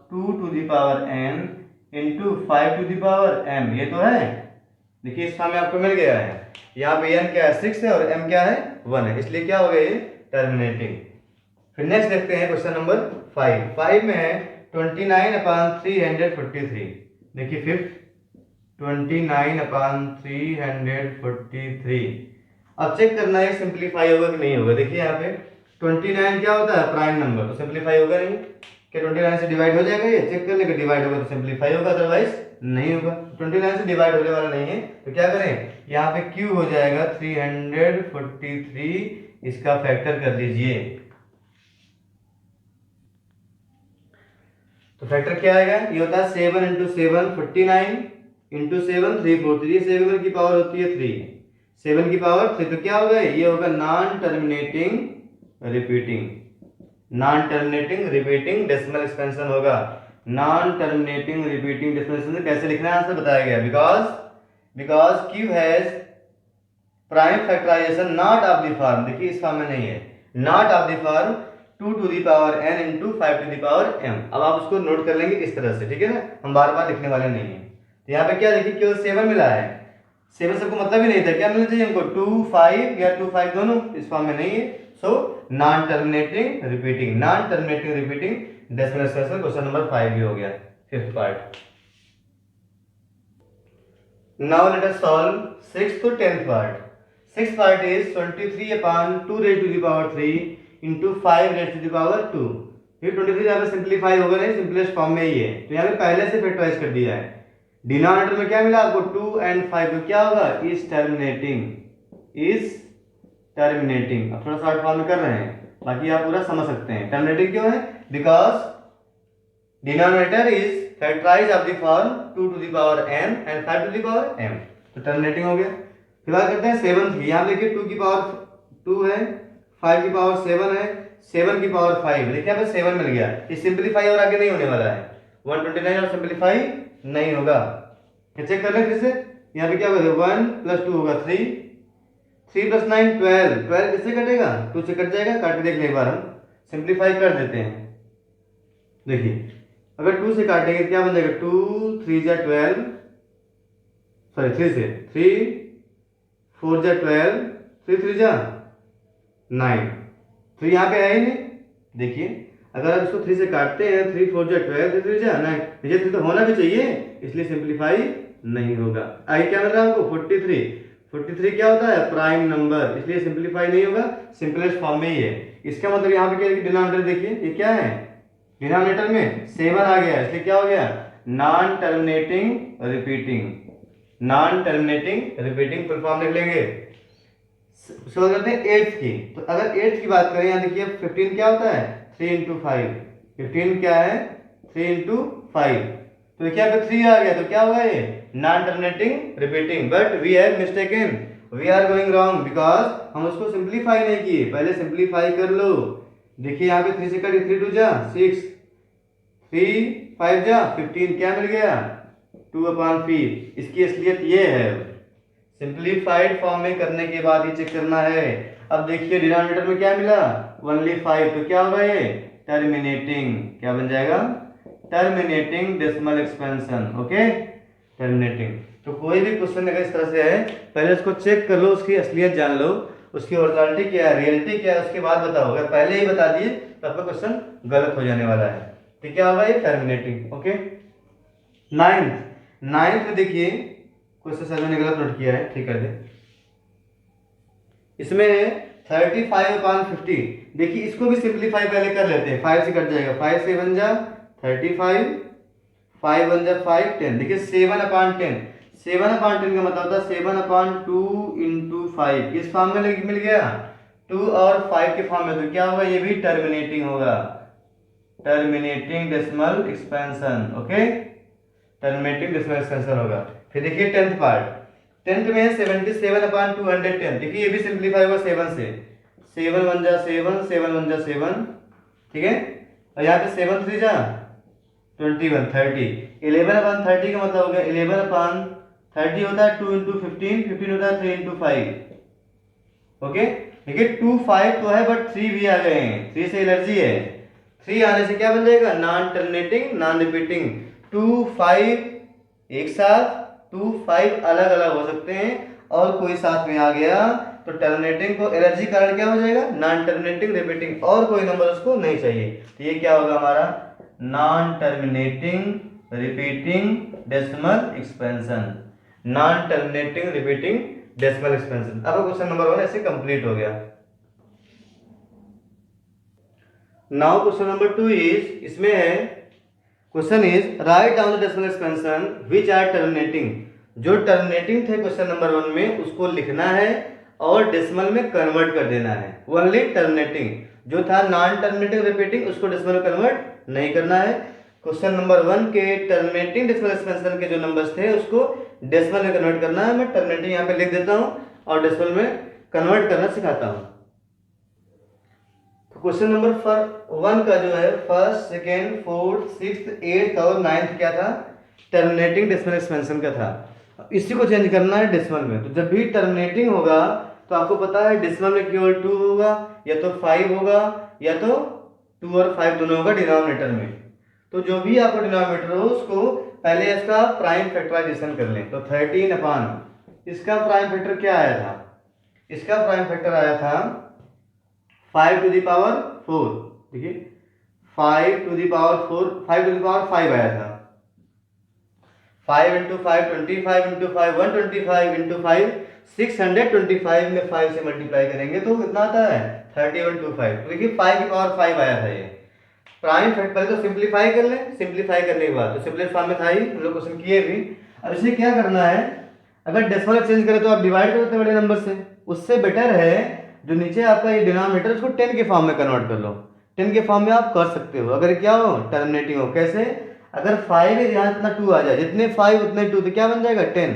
2 to the power n into 5 to the power m। ये तो है, देखिए इस फॉर्म में आपको मिल गया है, यहाँ पे n क्या है 6 है और m क्या है 1 है, इसलिए क्या हो गया ये टर्मिनेटिंग। फिर नेक्स्ट देखते हैं क्वेश्चन नंबर 5 में है 29/343। देखिए फिफ्थ 29/343। अब चेक करना है सिंप्लीफाई होगा कि नहीं होगा। देखिए यहाँ पे 29 क्या होता है, प्राइम नंबर, तो सिंप्लीफाई होगा नहीं, क्या 29 से डिवाइड हो जाएगा, ये चेक कर लेंगे, डिवाइड होगा तो सिंप्लीफाई होगा, अदरवाइज नहीं होगा। 29 से डिवाइड होने वाला नहीं है, तो क्या करें, यहाँ पे q हो जाएगा 343, इसका फैक्टर कर लीजिए। तो फैक्टर क्या आएगा, ये होता है 7 × 7 49 × 7 343, 7 की पावर होती है 3, 7 की पावर 3, तो क्या होगा ये होगा non terminating repeating decimal expansion होगा। Non terminating repeating decimal expansion कैसे लिखना है आंसर बताया गया, because q has prime factorisation not of the form, देखिए इस फॉर्म में नहीं है, not of the form 2 to the power n × 5 to the power m। अब आप उसको नोट कर लेंगे इस तरह से, ठीक है ना, हम बार बार लिखने वाले नहीं है। तो यहाँ पे क्या देखिए केवल 7 मिला है, 7 सबको मतलब ही नहीं था, क्या मिलना चाहिए हमको 2 5 या 2 5 दोनों, इस फॉर्म में नहीं है। So non terminating repeating decimal expansion question number 5 भी हो गया, fifth part. Now let us solve sixth और 10th part. Sixth part is 23/2⁵ into 5⁵2। ये 23 यहाँ पे सिंप्लीफाई होगा नहीं, सिंपलेस्ट फॉर्म में ही है, तो यहाँ पे पहले से फैक्टराइज कर दिया है। डिनोमिनेटर में क्या मिला आपको 2 और 5, तो क्या होगा इज टर्मिनेटिंग। अब थोड़ा शॉर्ट फॉर्म में कर रहे हैं, बाकी आप पूरा समझ सकते हैं। टर्मिनेटिंग क्यों है, because denominator is factorize of the form 2 to the power n and 5 to the power m, तो टर्मिनेटिंग हो गया। फिर बात करते हैं 7th की, यहाँ देखिए 2 की पावर 2 है, 5 की पावर 7 है, 7 की पावर 5, देखिए यहाँ पे 7 मिल गया, ये सिंप्लीफाई और आगे नहीं होने वाला है, 129 और सिंप्लीफाई नहीं होगा। चेक कर ले फिर से, यहाँ पे क्या होगा 1 + 2 होगा 3, 3 + 9 12, 12 किससे कटेगा 2 से कट जाएगा, काट के देख ले एक बार, हम सिंप्लीफाई कर देते हैं। देखिए अगर 2 से काटेंगे क्या बन जाएगा 2 3 × 12, सॉरी 3 से 3 4 × 12, 3 3 × 9, तो यहाँ पे है ही नहीं। देखिए अगर आप इसको 3 से काटते हैं 3 4 × 12, 3 3 × 9, ये 3 तो होना भी चाहिए, इसलिए सिंप्लीफाई नहीं होगा। आगे क्या मिल रहा है हमको 43, 43 क्या होता है? प्राइम नंबर, इसलिए सिंप्लीफाई नहीं होगा, सिंपलेस्ट फॉर्म में ही है। इसका मतलब यहाँ पे क्या है? डिनोमिनेटर देखिए, ये क्या है? डिनोमिनेटर में 7 आ गया, इसलिए क्या हो गया? Non terminating repeating, non terminating repeating full form लिख लेंगे। सो करते हैं 8th की। तो अगर 8th की बात करें, यहाँ देखिए 15 क्या होता है? 3 इंटू 5। 15 क्या है? 3 इंटू 5। तो देखिए यहाँ पे 3 आ गया, तो क्या होगा ये? Non terminating repeating. But we have mistaken, we are going wrong, because हम उसको सिंप्लीफाई नहीं किए। पहले सिंप्लीफाई कर लो। देखिए यहाँ पे 3 से कट, 3 2 जा 6, 3 5 जा 15, क्या मिल गया? 2/5। इसकी असलियत ये है, सिंप्लीफाइड फॉर्म में करने के बाद ही चेक करना है। अब देखिए डिनोमिनेटर में क्या मिला? ओनली 5, तो क्या होगा ये? टर्मिनेटिंग, क्या बन जाएगा? Terminating decimal expansion. Okay, terminating. तो कोई भी क्वेश्चन अगर इस तरह से है, पहले उसको चेक कर लो, उसकी असलियत जान लो, उसकी ओरिजिनलिटी क्या है, रियलिटी क्या है, उसके बाद बताओ। अगर पहले ही बता दिए तो आपका क्वेश्चन गलत हो जाने वाला है। तो क्या होगा ये? टर्मिनेटिंग। ओके, नाइन्थ में देखिए क्वेश्चन सर मैंने गलत नोट किया है, ठीक कर दे। इसमें 35/50। देखिए इसको भी सिंप्लीफाई पहले कर लेते हैं। 5 से कट जाएगा, 5 से 1 जा 35, 5 1 जा 5 10। देखिए 7/10, 7/10 का मतलब होता है 7/2 इंटू 5। किस फॉर्म में मिल गया? 2 और 5 के फॉर्म में। तो क्या होगा? ये भी टर्मिनेटिंग होगा, terminating decimal expansion. Okay, terminating decimal expansion होगा। फिर देखिए 10th पार्ट, 10th में 77/210। देखिए ये भी सिंप्लीफाई होगा 7 से। 7 1 जा 7, 7 1 जा 7, ठीक है। और यहाँ पे 7 3 जा 21, 30। 11/30 का मतलब हो गया 11/30 होता है 2 इंटू 15, 15 होता है 3 इंटू 5। ओके, देखिए 2 5 तो है, बट 3 भी आ गए हैं, 3 से एलर्जी है। 3 आने से क्या बन जाएगा? Non terminating non repeating. 2 5 एक साथ, 2 5 अलग अलग हो सकते हैं, और कोई साथ में आ गया तो टर्मिनेटिंग को एलर्जी कारण क्या हो जाएगा? नॉन टर्मिनेटिंग रिपीटिंग, और कोई नंबर उसको नहीं चाहिए। तो ये क्या होगा हमारा? Non terminating repeating decimal expansion, non terminating repeating decimal expansion. अब क्वेश्चन नंबर 1 ऐसे कंप्लीट हो गया। नाउ क्वेश्चन नंबर 2 इज, इसमें है question is write down the decimal expansion which are terminating. जो टर्मिनेटिंग थे क्वेश्चन नंबर 1 में उसको लिखना है और डेसिमल में कन्वर्ट कर देना है। ओनली टर्मिनेटिंग, जो था नॉन टर्मिनेटिंग रिपीटिंग, उसको डेसिमल में कन्वर्ट नहीं करना है। क्वेश्चन नंबर 1 के टर्मिनेटिंग डेसिमल एक्सपेंशन के जो नंबर्स थे उसको डेसिमल में कन्वर्ट करना है। मैं टर्मिनेटिंग यहाँ पे लिख देता हूँ और डेसिमल में कन्वर्ट करना सिखाता हूँ। क्वेश्चन नंबर 1 का जो है first, second, fourth, sixth, 8th और 9th क्या था? टर्मिनेटिंग डेसिमल एक्सपेंशन का था। इसी को चेंज करना है डेसिमल में। तो जब भी टर्मिनेटिंग होगा तो आपको पता है डेसिमल में केवल 2 होगा, या तो 5 होगा, या तो 2 और 5 दोनों होगा डिनोमिनेटर में। तो जो भी आपको डिनोमिनेटर हो उसको पहले इसका प्राइम फैक्टराइजेशन कर लें। तो 13 इसका प्राइम फैक्टर क्या आया था? इसका प्राइम फैक्टर आया था 5 टू द पावर 4। देखिए 5 to the power 4, 5 to the power 5 आया था। 5 इंटू 5 25, इंटू 5 125, इंटू 5 625 में 5 से मल्टीप्लाई करेंगे तो कितना आता है? 3125। तो देखिए 5 की पावर 5 आया था ये प्राइम फैक्टर। पहले तो सिंप्लीफाई कर लें, सिंप्लीफाई करने के बाद तो सिंपलेस्ट फॉर्म में था ही, हम लोग क्वेश्चन किए भी। अब इसे क्या करना है? अगर डेसिमल एक्सचेंज करें तो आप डिवाइड करते हैं बड़े नंबर से, उससे बेटर है जो नीचे आपका ये डिनोमिनेटर उसको 10 के फॉर्म में कन्वर्ट कर लो। 10 के फॉर्म में आप कर सकते हो अगर क्या हो? टर्मिनेटिंग हो। कैसे? अगर 5 है यहाँ इतना 2 आ जाए, जितने 5 उतने 2, तो क्या बन जाएगा? 10।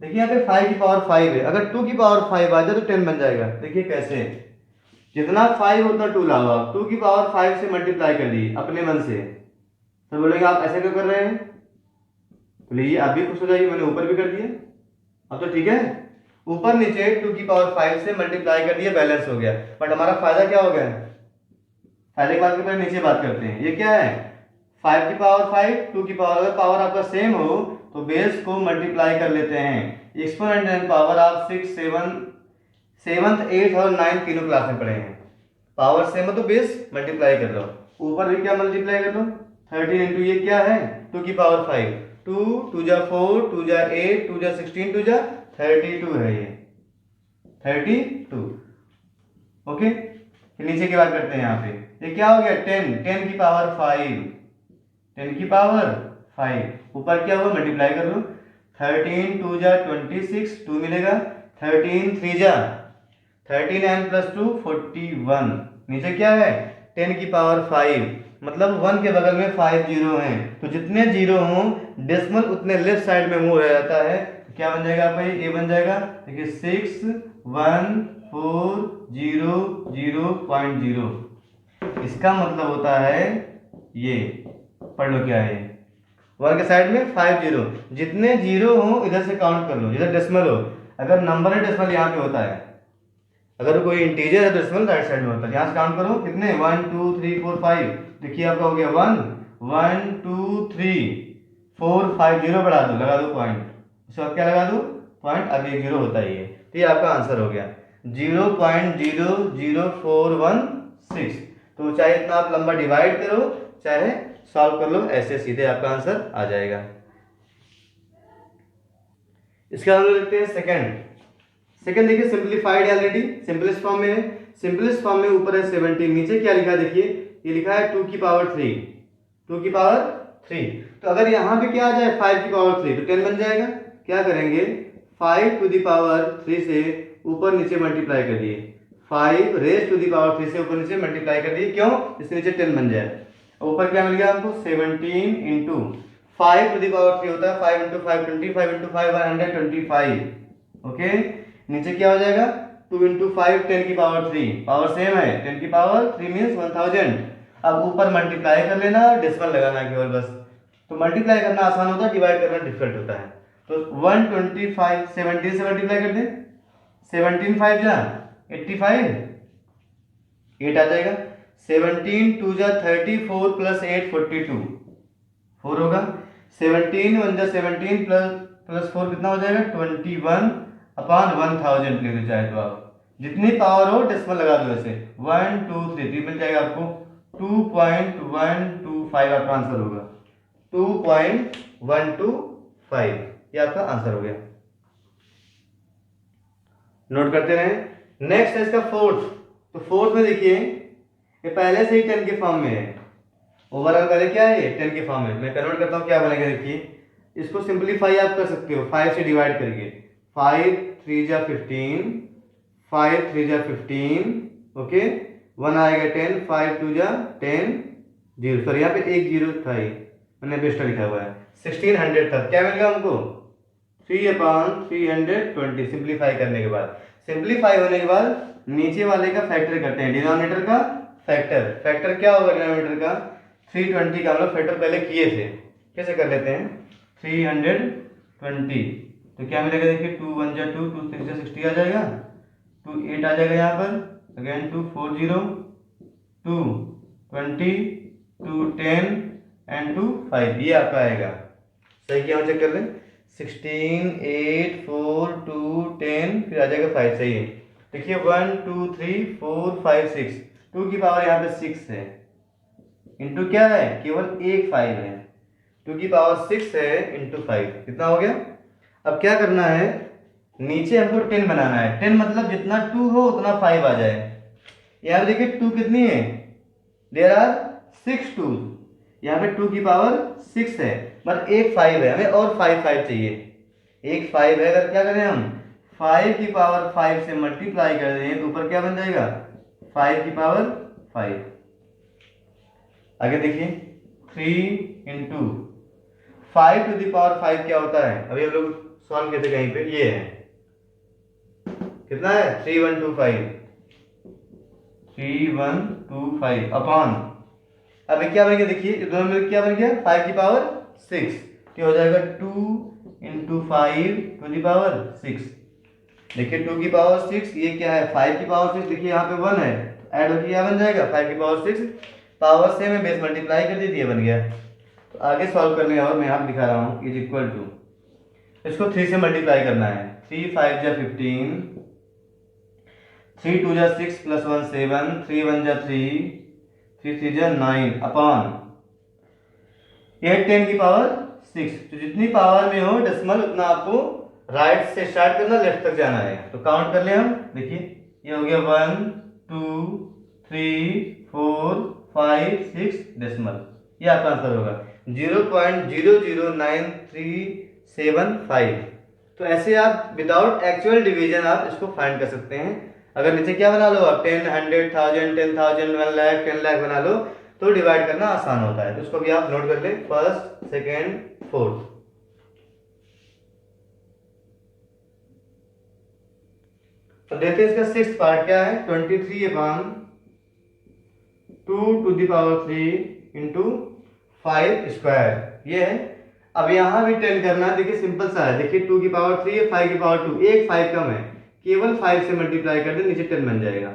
देखिए यहाँ पे 5 की पावर 5 है, अगर 2 की पावर 5 आ जाए तो 10 बन जाएगा। देखिए कैसे? जितना 5 उतना 2 लाओ आप, 2 की पावर 5 से मल्टीप्लाई कर ली अपने मन से। तो बोलेंगे आप ऐसे क्यों कर रहे हैं? बोलिए आप भी खुश हो जाइए, मैंने ऊपर भी कर दिया। अब तो ठीक है, ऊपर नीचे 2 की पावर 5 से मल्टीप्लाई कर दिया, बैलेंस हो गया। बट हमारा फायदा क्या हो गया? फायदे की बात के पहले नीचे बात करते हैं। ये क्या है? 5 की पावर 5, 2 की पावर, अगर पावर आपका सेम हो तो बेस को मल्टीप्लाई कर लेते हैं। एक्सपोनेंशियल पावर आप 6 7 7th 8th और 9th तीनों क्लास में पढ़े हैं। पावर सेम हो तो बेस मल्टीप्लाई कर लो, ऊपर भी क्या मल्टीप्लाई कर लो 13 इंटू ये क्या है 2 की पावर 5, 2 2 जा 4, 2 जा 8, 2 जा 16, 2 जा 32 है ये। 32। ओके, फिर नीचे की बात करते हैं यहाँ पे, ये क्या हो गया 10 की पावर 5, 10 की पावर 5, ऊपर क्या हुआ मल्टीप्लाई कर लो, 13 2 जा 26, 2 मिलेगा, 13 3 जा 13 n प्लस 2 41, नीचे क्या है 10 की पावर 5, मतलब 1 के बगल में 5 जीरो हैं, तो जितने जीरो हों डेसिमल उतने लेफ्ट साइड में मूव हो जाता है, तो क्या बन जाएगा आपका ये बन जाएगा, देखिए 6 1 4 0 0.0, इसका मतलब होता है ये, पढ़ लो क्या है, 1 के साइड में 5 जीरो, जितने जीरो हो इधर से काउंट कर लो, जिधर डेसिमल हो, अगर नंबर है डेसिमल यहाँ पे होता है, अगर कोई इंटीजर है तो डेसिमल राइट साइड में होता है, यहाँ से काउंट करो कितने 1 2 3 4 5, देखिए आपका हो गया 1 1 2 3 4 5, जीरो बढ़ा दो, लगा दो पॉइंट, उसके बाद क्या लगा दो पॉइंट, अभी एक जीरो होता ही है, तो ये आपका आंसर हो गया 0.00416। तो चाहे इतना आप लंबा डिवाइड करो चाहे सॉल्व कर लो, ऐसे सीधे आपका आंसर आ जाएगा। इसका हम लोग देखते हैं सेकंड देखिए सिंप्लीफाइड ऑलरेडी सिंपलेस्ट फॉर्म में है, सिंपलेस्ट फॉर्म में ऊपर है 17, नीचे क्या लिखा है देखिए, ये लिखा है 2 की पावर 3, 2 की पावर 3, तो अगर यहाँ पे क्या आ जाए 5 की पावर 3 तो 10 बन जाएगा, क्या करेंगे 5 टू दी पावर 3 से ऊपर नीचे मल्टीप्लाई कर दिए, 5 रेज टू दी पावर 3 से ऊपर नीचे मल्टीप्लाई कर दिए, क्यों, इसके नीचे 10 बन जाए, ऊपर क्या मिल गया हमको 17 इंटू 5 टू दी पावर 3 होता है 5 इंटू 5 20, 5 इंटू 5 125, ओके, नीचे क्या हो जाएगा 2 इंटू 5 10 की पावर 3, पावर सेम है, 10 की पावर 3 मीन्स 1000, अब ऊपर मल्टीप्लाई कर लेना, डेसिमल लगाना केवल बस, तो मल्टीप्लाई करना आसान होता है, डिवाइड करना डिफिकल्ट होता है, तो 125 17 से मल्टीप्लाई कर दें, 17 5 जा 85, 8 आ जाएगा, 17 2 जा 34 प्लस 8 42, 4 होगा, 17 1 जा 17 प्लस 4 कितना हो जाएगा 21 अपॉन 1000 ले दो चाहे तो आप, जितनी पावर हो डेसिमल लगा दो ऐसे, 1 2 3 मिल जाएगा आपको 2.125, आपका आंसर होगा 2.125, ये आपका आंसर हो गया, नोट करते रहे। नेक्स्ट है इसका फोर्थ, तो फोर्थ में देखिए ये पहले से ही 10 के फॉर्म में है, ओवरऑल पहले क्या है 10 के फॉर्म में, मैं कन्वर्ट करता हूँ क्या बनेगा देखिए, इसको सिंपलीफाई आप कर सकते हो 5 से डिवाइड करके, 5 3 जा 15, 5 3 जा 15, ओके, 1 आएगा 10, 5 2 जा 10 जीरो, सॉरी यहाँ पे एक जीरो था ही, मैंने बेस्टा लिखा हुआ है, 1600 था, क्या मिल गया हमको 3/320, सिंपलीफाई करने के बाद, सिंपलीफाई होने के बाद नीचे वाले का फैक्टर करते हैं, डिनोमिनेटर का फैक्टर क्या होगा डिनोमिनेटर का 320 का हम लोग फैक्टर पहले किए थे, कैसे कर लेते हैं 320, तो क्या मिलेगा देखिए 2 1 जा 2 2 6 जा 60 आ जाएगा, 2 8 आ जाएगा यहाँ पर, अगेन 2 4 0 2 20 2 10 एंड 2 5, ये आपका आएगा, सही किया चेक कर लें, 16 8 4 2 10 फिर आ जाएगा 5, सही है, देखिए 1 2 3 4 5 6, 2 की पावर यहाँ पे 6 है, इंटू क्या है केवल एक 5 है, 2 की पावर 6 है इंटू 5, कितना हो गया, अब क्या करना है नीचे हमको 10 बनाना है, 10 मतलब जितना 2 हो उतना 5 आ जाए, यहाँ देखिए 2 कितनी है, देयर आर 6 2s, यहाँ पे 2 की पावर 6 है बट एक 5 है, हमें और 5 चाहिए, एक 5 है, अगर क्या करें हम 5 की पावर 5 से मल्टीप्लाई कर दें तो ऊपर क्या बन जाएगा 5 की पावर 5, आगे देखिए 3 इंटू 5 टू दी पावर 5 क्या होता है, अभी हम लोग सॉल्व किए थे कहीं पे, ये है कितना है 3125 अपॉन, अभी क्या बन गया देखिए दोनों में क्या बन गया 5 की पावर 6, क्या हो जाएगा 2 इंटू 5 टू दी पावर 6, देखिए 2 की पावर 6, ये क्या है 5 की पावर 6, देखिए यहाँ पे 1 है ऐड होकर क्या बन जाएगा 5 की पावर 6, पावर से मैं बेस मल्टीप्लाई कर दी थी, ये बन गया, तो आगे सॉल्व करने और मैं यहाँ पे दिखा रहा हूँ इज इक्वल टू, इसको 3 से मल्टीप्लाई करना है, 3 5 जा 15, 3 2 जा 6 प्लस 1 7, 3 1 जा 3, 3 3 जा 9 अपॉन, ये 10 की पावर 6, तो जितनी पावर में हो डेसिमल उतना आपको राइट से स्टार्ट करना, लेफ्ट तक जाना है। तो काउंट कर ले हम, देखिए ये हो गया 1 2 3 4 5 6 डेसिमल, ये आपका आंसर होगा 0.009375। तो ऐसे आप विदाउट एक्चुअल डिवीजन आप इसको फाइंड कर सकते हैं। अगर नीचे क्या बना लो आप 10 100 1000 10,000 1 लाख 10 लाख बना लो तो डिवाइड करना आसान होता है। तो उसको भी आप नोट कर ले, फर्स्ट सेकेंड फोर्थ। तो देखते हैं इसका सिक्स्थ पार्ट क्या है, 23/2 इंटू 5 स्क्वायर, ये है। अब यहां भी 10 करना है, देखिए सिंपल सा है, देखिए 2 की पावर 3 है, 5 की पावर 2, एक 5 कम है, केवल 5 से मल्टीप्लाई कर दे, नीचे 10 बन जाएगा।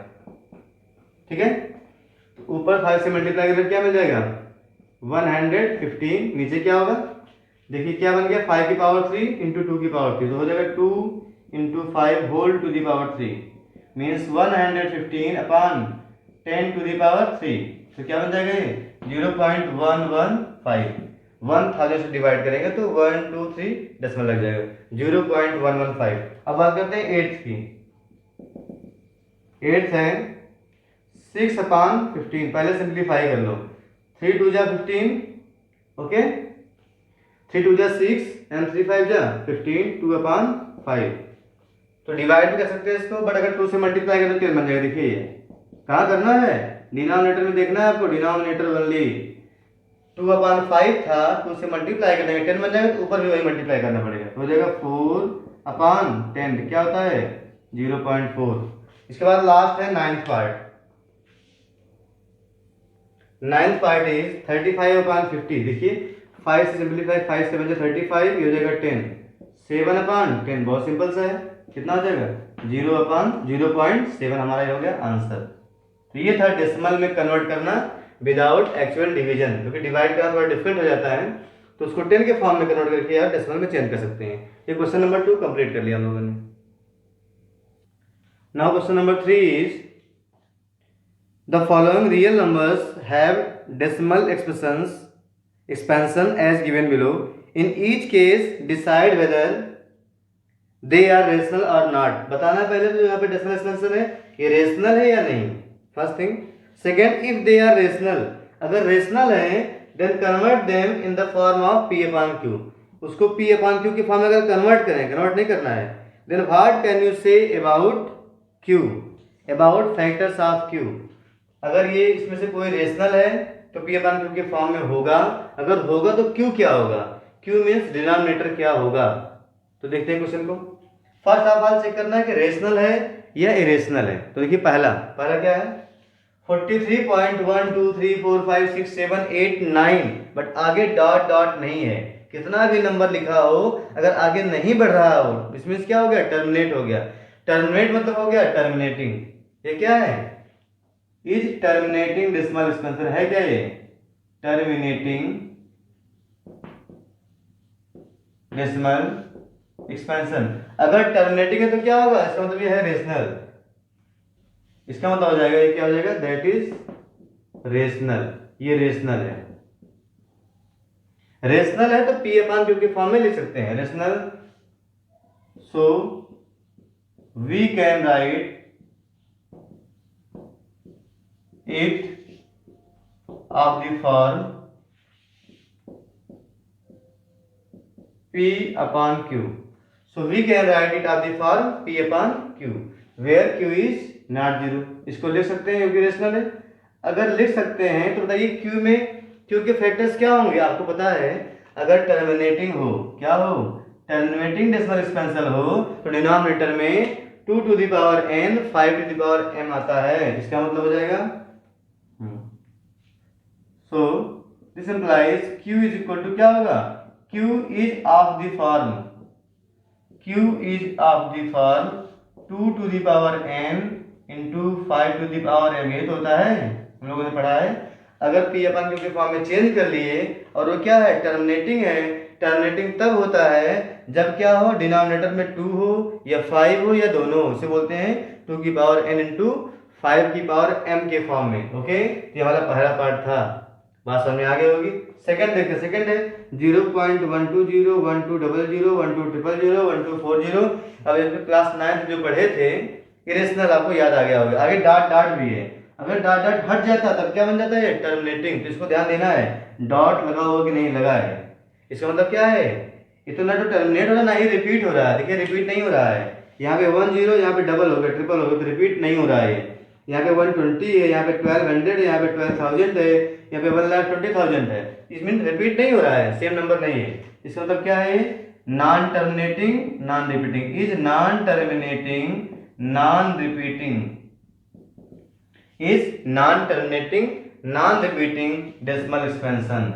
ठीक है, तो ऊपर 5 से मल्टीप्लाई करके क्या मिल जाएगा 115, नीचे क्या होगा देखिए क्या बन गया 5 की पावर 3 इंटू 2 की पावर 3, तो हो जाएगा 2 into 5 whole to the power 3 means 115 upon 10 to the power 3। तो क्या बन जाएगा ये 0.115, 1000 से डिवाइड करेंगे तो 1 2 3 डेसिमल लग जाएगा 0.115। अब बात करते हैं एट्थ की। एट्थ है 6/15, पहले सिंप्लीफाई कर लो, 3 2 जा 15, ओके 3 2 जा 6 एंड 3 5 जा 15, 2/5। तो डिवाइड भी कर सकते हैं इसको, बट अगर 2 से मल्टीप्लाई करें तो 10 बन जाएगा। देखिए ये कहाँ करना है, डिनोमिनेटर में देखना है आपको, डिनोमिनेटर ओनली 2/5 था, 2 से मल्टीप्लाई कर देंगे 10 बन जाएगा, तो ऊपर भी वही मल्टीप्लाई करना पड़ेगा, तो हो जाएगा 4/10, क्या होता है 0.4। इसके बाद लास्ट है ninth part. Ninth part is 35/50, देखिए 5 से सिंप्लीफाई, 5 से बन जाए 35, ये हो जाएगा 10, 7/10, बहुत सिंपल सा है, कितना हो जाएगा 0/0.7, हमारा ये हो गया आंसर। तो ये था डेसिमल में कन्वर्ट करना विदाउट एक्चुअल डिवीजन, क्योंकि डिवाइड करना थोड़ा डिफिकल्ट हो जाता है, तो उसको 10 के फॉर्म में कन्वर्ट करके आप डेसिमल में चेंज कर सकते हैं। ये क्वेश्चन नंबर 2 कंप्लीट कर लिया हम लोगों ने। Now question number 3 is the following real numbers have decimal expansion as given below. In each case decide whether they are rational or not. बताना पहले तो यहाँ पे डेसिमल एक्सपेंशन है, ये रेशनल है या नहीं, first thing. Second, if they are rational, अगर रेशनल है then convert them in the form of P/Q, उसको P/Q की फॉर्म में अगर कन्वर्ट करें, कन्वर्ट नहीं करना है, then what can you say about Q, about factors of Q। अगर ये इसमें से कोई रेशनल है तो P/Q के फॉर्म में होगा, अगर होगा तो Q क्या होगा, Q मीन्स डिनोमिनेटर क्या होगा। तो देखते हैं क्वेश्चन को। फर्स्ट ऑफ ऑल चेक करना है कि रेशनल है या इरेशनल है। तो देखिए पहला क्या है 43.123456789, बट आगे डॉट डॉट नहीं है, कितना भी नंबर लिखा हो अगर आगे नहीं बढ़ रहा हो इसमें क्या हो गया टर्मिनेट हो गया। टर्मिनेट मतलब हो गया टर्मिनेटिंग, ये क्या है इज टर्मिनेटिंग डेसिमल एक्सपेंशन है क्या, ये टर्मिनेटिंग डेसिमल एक्सपेंशन। अगर टर्मिनेटिंग है तो क्या होगा, इसका मतलब ये है रेशनल, इसका मतलब हो जाएगा ये क्या हो जाएगा दैट इज रेशनल, ये रेशनल है। रेशनल है तो P/Q के फॉर्म में लिख सकते हैं rational, so we can write it of the form P/Q. So we can write it of the form P/Q where Q is not 0। इसको लिख सकते हैं क्योंकि रेशनल है। अगर लिख सकते हैं तो बताइए Q में Q के फैक्टर्स क्या होंगे, आपको पता है अगर टर्मिनेटिंग हो, क्या हो टर्मिनेटिंग डेसिमल एक्सपेंशन हो तो डिनोमिनेटर में 2 to the power n 5 to the power m आता है, इसका मतलब हो जाएगा so this implies Q is equal to क्या होगा Q is of the form 2 to the power n into 5 to the power m, ये तो होता है हम लोगों ने पढ़ा है। अगर P/Q के फॉर्म में चेंज कर लिए और वो क्या है टर्मिनेटिंग है, टर्मिनेटिंग तब होता है जब क्या हो डिनोमिनेटर में 2 हो या 5 हो या दोनों हो, उसे बोलते हैं 2 की पावर n इंटू 5 की पावर m के फॉर्म में। ओके, ये हमारा पहला पार्ट था। बात समझ में आ गई होगी। सेकंड देखते हैं, सेकंड है 0.120 1200 1200 1240। अब इसमें क्लास 9 जो पढ़े थे इरेशनल आपको याद आ गया होगा। आगे डॉट डॉट भी है, अगर डॉट डॉट हट जाता तब क्या बन जाता है टर्मिनेटिंग। तो इसको ध्यान देना है डॉट लगा हुआ कि नहीं लगा है। इसका मतलब क्या है, इतना जो टर्मिनेट हो रहा है ना ही रिपीट हो रहा है। देखिए रिपीट नहीं हो रहा है, यहाँ पे 10 यहाँ पे डबल हो गया ट्रिपल हो गया तो रिपीट नहीं हो रहा है। यहाँ पे 120 है, यहाँ पे 1200 है, यहाँ पे 12,000 है, यहाँ पे 1,20,000 है। इसमें रिपीट नहीं हो रहा है, सेम नंबर नहीं है। इसका मतलब क्या है non terminating non repeating, is non terminating non repeating, is non terminating non repeating decimal expansion.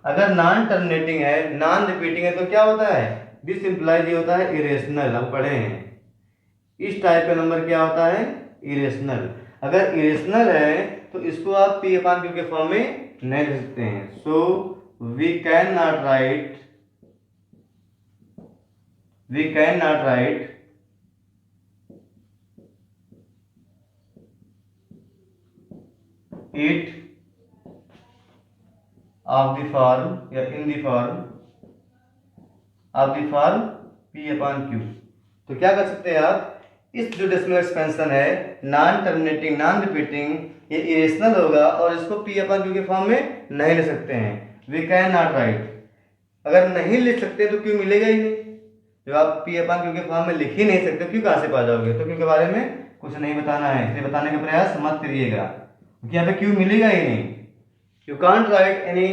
अगर नॉन टर्मिनेटिंग है नॉन रिपीटिंग है तो क्या होता है दिस इंप्लाइज ये होता है इरेशनल। हम पढ़े हैं इस टाइप का नंबर क्या होता है इरेशनल। अगर इरेशनल है तो इसको आप पी अपान क्यू के फॉर्म में नहीं लिख सकते हैं। So we can not write it of the form या in the form of the form P upon Q. तो क्या कर सकते हैं आप, इस जो डेसिमल एक्सपेंशन है नॉन टर्मिनेटिंग नॉन रिपीटिंग ये इरेशनल होगा और इसको पी अपान क्यू के फॉर्म में नहीं ले सकते हैं। वी कैन नॉट राइट, अगर नहीं लिख सकते तो क्यू मिलेगा ही नहीं। जब आप पी अपान क्यू के फॉर्म में लिख ही नहीं सकते क्यू कहाँ से पा जाओगे। तो क्यू के बारे में कुछ नहीं बताना है, इसलिए बताने का प्रयास मत करिएगा क्योंकि यहाँ पे क्यू मिलेगा ही नहीं। You can't right any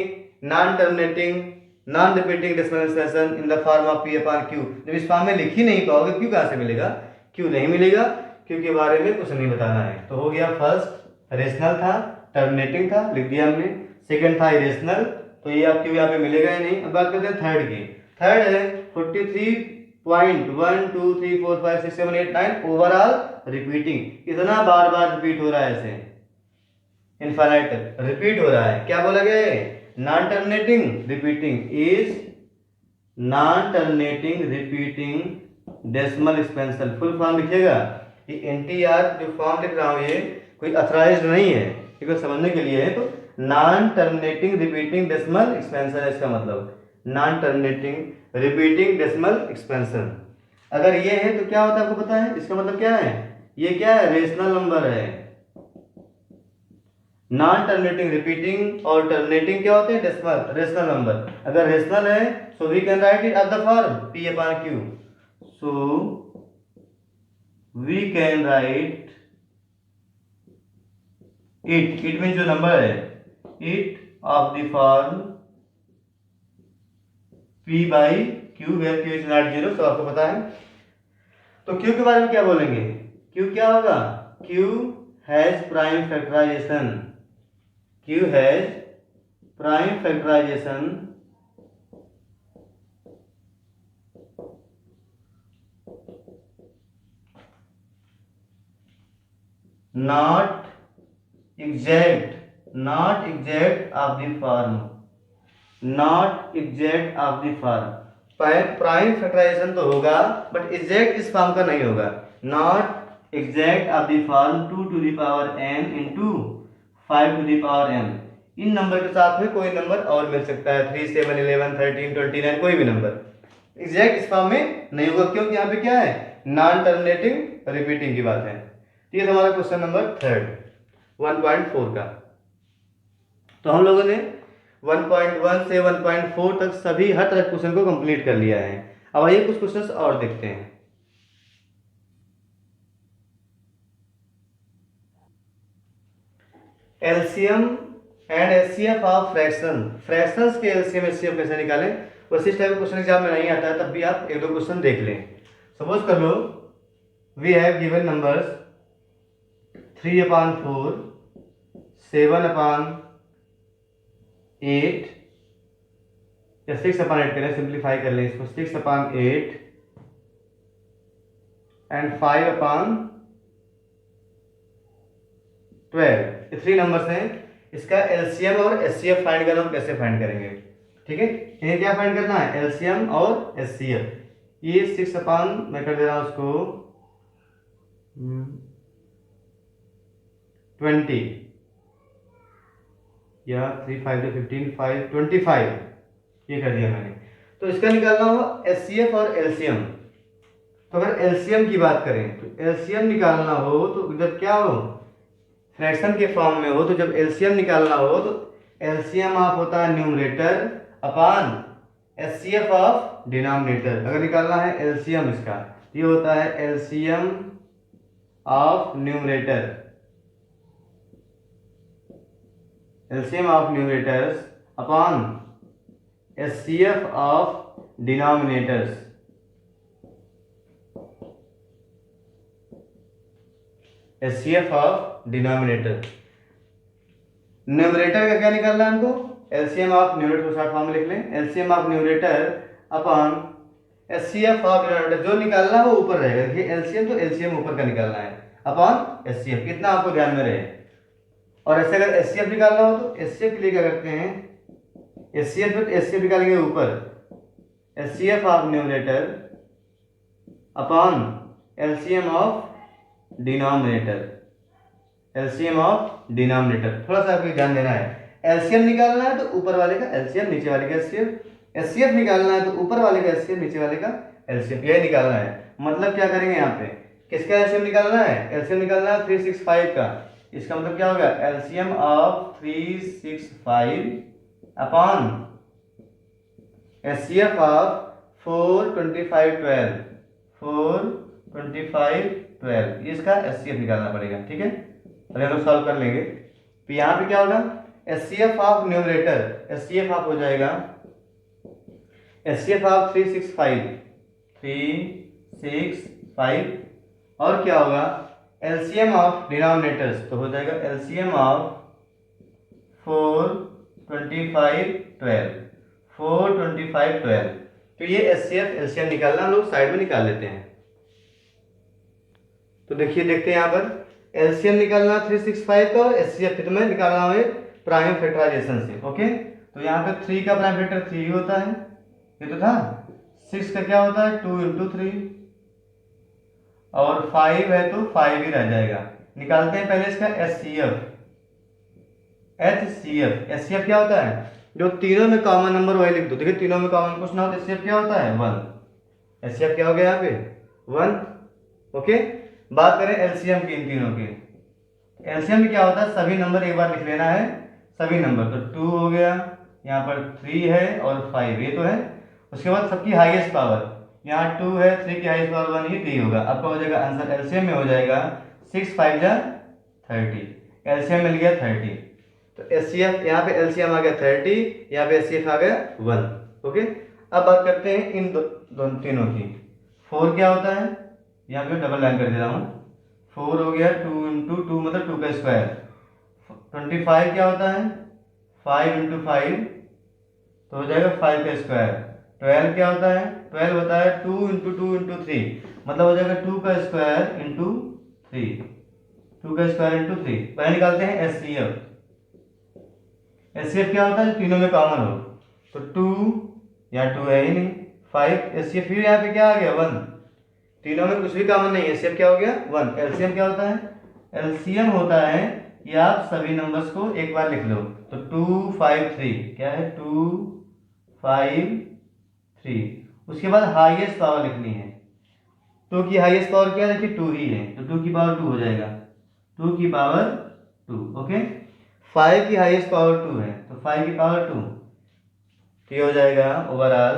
non terminating non repeating decimal expression in the form of P upon Q. जब इस फॉर्म में लिख ही नहीं पाओगे क्यू कहाँ से मिलेगा, क्यू नहीं मिलेगा, क्यू के बारे में कुछ नहीं बताना है। तो हो गया फर्स्ट रेशनल था टर्मिनेटिंग था लिख दिया हमने, सेकंड था इरेशनल तो ये आपको यहाँ पे मिलेगा ही नहीं। अब बात करते हैं थर्ड की। थर्ड है 43.1 2 3 4 5 6 7 8 9 ओवरऑल रिपीटिंग। इतना बार बार रिपीट हो रहा है ऐसे इनफाइनाइट रिपीट हो रहा है। क्या बोला गया है non terminating repeating is non terminating repeating decimal expansion. Full form लिखिएगा, ये एनटीआर जो फॉर्म लिख रहा हूँ ये कोई अथराइज्ड नहीं है, ठीक है समझने के लिए है। तो non terminating repeating decimal expansion है इसका मतलब, non terminating repeating decimal expansion. अगर ये है तो क्या होता है आपको पता है, इसका मतलब क्या है, ये क्या है रेशनल नंबर है। नॉन टर्मिनेटिंग रिपीटिंग और टर्मिनेटिंग क्या होते हैं डेसिमल रेशनल नंबर। अगर रेशनल है so we can write it at the form P upon Q. So we can write it mean जो नंबर है it of the form p by q where q is not zero. तो आपको पता है। तो q के बारे में क्या बोलेंगे, q क्या होगा, q has prime factorization, q has prime factorization not exact of the form, not exact of the form। Prime factorization तो होगा बट एग्जैक्ट इस फॉर्म का नहीं होगा। Not exact of the form 2 to the power n into 5 to the power n। In number के साथ में कोई नंबर और मिल सकता है 3 7 11 13 29 कोई भी नंबर, एग्जैक्ट इस फॉर्म में नहीं होगा क्योंकि यहाँ पे क्या है नॉन टर्मिनेटिंग रिपीटिंग की बात है। ये हमारा क्वेश्चन नंबर थर्ड 1.4 का। तो हम लोगों ने 1.1 से 1.4 तक सभी हर तरह क्वेश्चन को कंप्लीट कर लिया है। अब आइए कुछ क्वेश्चंस और देखते हैं। LCM and HCF of fraction, fractions के एलसीएम एचसीएफ कैसे निकालें, बस इस टाइप का क्वेश्चन एग्जाम में नहीं आता है तब भी आप एक दो क्वेश्चन देख लें। सपोज कर लो वी हैव गिवन नंबर्स 3/4 7/8 या 6/8 करें, सिंप्लीफाई कर लें इसको 6/8 एंड 5/12। ये 3 नंबर्स हैं। इसका एलसीएम और एचसीएफ फाइंड करना हम कैसे फाइंड करेंगे, ठीक है। इन्हें क्या फाइंड करना है एलसीएम और एचसीएफ। ये 6 मैं कर दे रहा हूं उसको 20, या 3 5 to 15 5 25 ये कर दिया मैंने। तो इसका निकालना हो एचसीएफ और एलसीएम। तो अगर एलसीएम की बात करें तो एलसीएम निकालना हो तो जब क्या हो, फ्रैक्शन के फॉर्म में हो, तो जब एलसीएम निकालना हो तो एलसीएम ऑफ होता है numerator upon HCF of denominator. अगर निकालना है एलसीएम इसका, ये होता है LCM of numerator, LCM of numerators upon HCF of denominators. HCF of denominator. Numerator का क्या निकालना है हमको, एलसीएम ऑफ न्यूमरेटर को शॉर्ट फॉर्म में लिख लें, LCM of numerator upon HCF of denominator. जो निकालना हो ऊपर रहेगा, देखिए एलसीएम तो एलसीएम ऊपर का निकालना है अपॉन एचसीएफ, कितना आपको ध्यान में रहे। और ऐसे अगर एचसीएफ निकालना हो तो एचसीएफ के लिए क्या करते हैं, एचसीएफ तो एचसीएफ निकालेंगे ऊपर, HCF of numerator upon LCM of denominator, LCM of denominator. थोड़ा सा आपको ध्यान देना है, एलसीएम निकालना है तो ऊपर वाले का एलसीएम, नीचे वाले का एचसीएफ, एचसीएफ निकालना है तो ऊपर वाले का एचसीएफ, नीचे वाले का एलसीएम, यही निकालना है। मतलब क्या करेंगे यहाँ पे, किसका एलसीएम निकालना है, एलसीएम निकालना है 365 का। इसका मतलब क्या होगा, LCM of 365 upon HCF of 425 12, 425 12, इसका एचसीएफ निकालना पड़ेगा। ठीक है, अभी हम लोग सॉल्व कर लेंगे। तो यहाँ पे क्या होगा, HCF of numerator, HCF of हो जाएगा एचसीएफ ऑफ 365 और क्या होगा एलसीएम ऑफ डिनोमिनेटर्स, तो हो जाएगा एलसीएम ऑफ 425 12, 425 12। तो ये एचसीएफ एलसीएम निकालना हम लोग साइड में निकाल लेते हैं। तो देखिए, देखते हैं यहाँ पर एलसीएम निकालना 365 का और एचसीएफ फिर में निकालना है प्राइम फैक्टराइजेशन से। ओके, तो यहाँ पे 3 का प्राइम फैक्टर 3 होता है, ये तो था। 6 का क्या होता है 2 × 3 और 5 है तो 5 ही रह जाएगा। निकालते हैं पहले इसका एचसीएफ। एचसीएफ क्या होता है, जो तीनों में कॉमन नंबर वही लिख दो। देखिए तीनों में कॉमन कुछ ना हो तो एचसीएफ क्या होता है 1। एचसीएफ क्या हो गया यहाँ पे 1। ओके, बात करें एलसीएम की, इन तीनों की। एलसीएम में क्या होता है, सभी नंबर एक बार लिख लेना है, सभी नंबर। तो 2 हो गया, यहाँ पर 3 है और 5 ये तो है। उसके बाद सबकी हाईएस्ट पावर, यहाँ 2 है, 3 की हाईएस्ट पावर 1, ये 3 होगा। आपका हो जाएगा आंसर एलसीएम में हो जाएगा 6 5 जा 30, एलसीएम मिल गया 30। तो एचसीएफ यहाँ पे एलसीएम आ गया 30, यहाँ पे एचसीएफ आ गया 1। ओके, अब बात करते हैं इन दोनों तीनों की। 4 क्या होता है, यहाँ पे डबल लाइन कर दे रहा हूँ। 4 हो गया 2 × 2 मतलब 2 का स्क्वायर। 25 क्या होता है 5 × 5 तो हो जाएगा 5 का स्क्वायर। 12 क्या होता है, 12 होता है 2 × 2 × 3 मतलब हो जाएगा 2 का स्क्वायर × 3, 2 का स्क्वायर × 3। पहले निकालते हैं एचसीएफ। एचसीएफ क्या होता है, तीनों में कॉमन हो। तो 2, यहाँ 2 है ही नहीं, 5 एचसीएफ, फिर यहाँ पे क्या आ गया 1, तीनों में कुछ भी कॉमन नहीं है, एचसीएफ क्या हो गया 1। एलसीएम क्या होता है, एलसीएम होता है कि आप सभी नंबर्स को एक बार लिख लो। तो 2 5 3 क्या है 2 5 3, उसके बाद हाईएस्ट पावर लिखनी है। 2 की हाईएस्ट पावर क्या है, देखिए 2 ही है, तो 2 की पावर 2 हो जाएगा, 2 की पावर 2। ओके, 5 की हाईएस्ट पावर 2 है, तो 5 की पावर 2, ये हो जाएगा ओवरऑल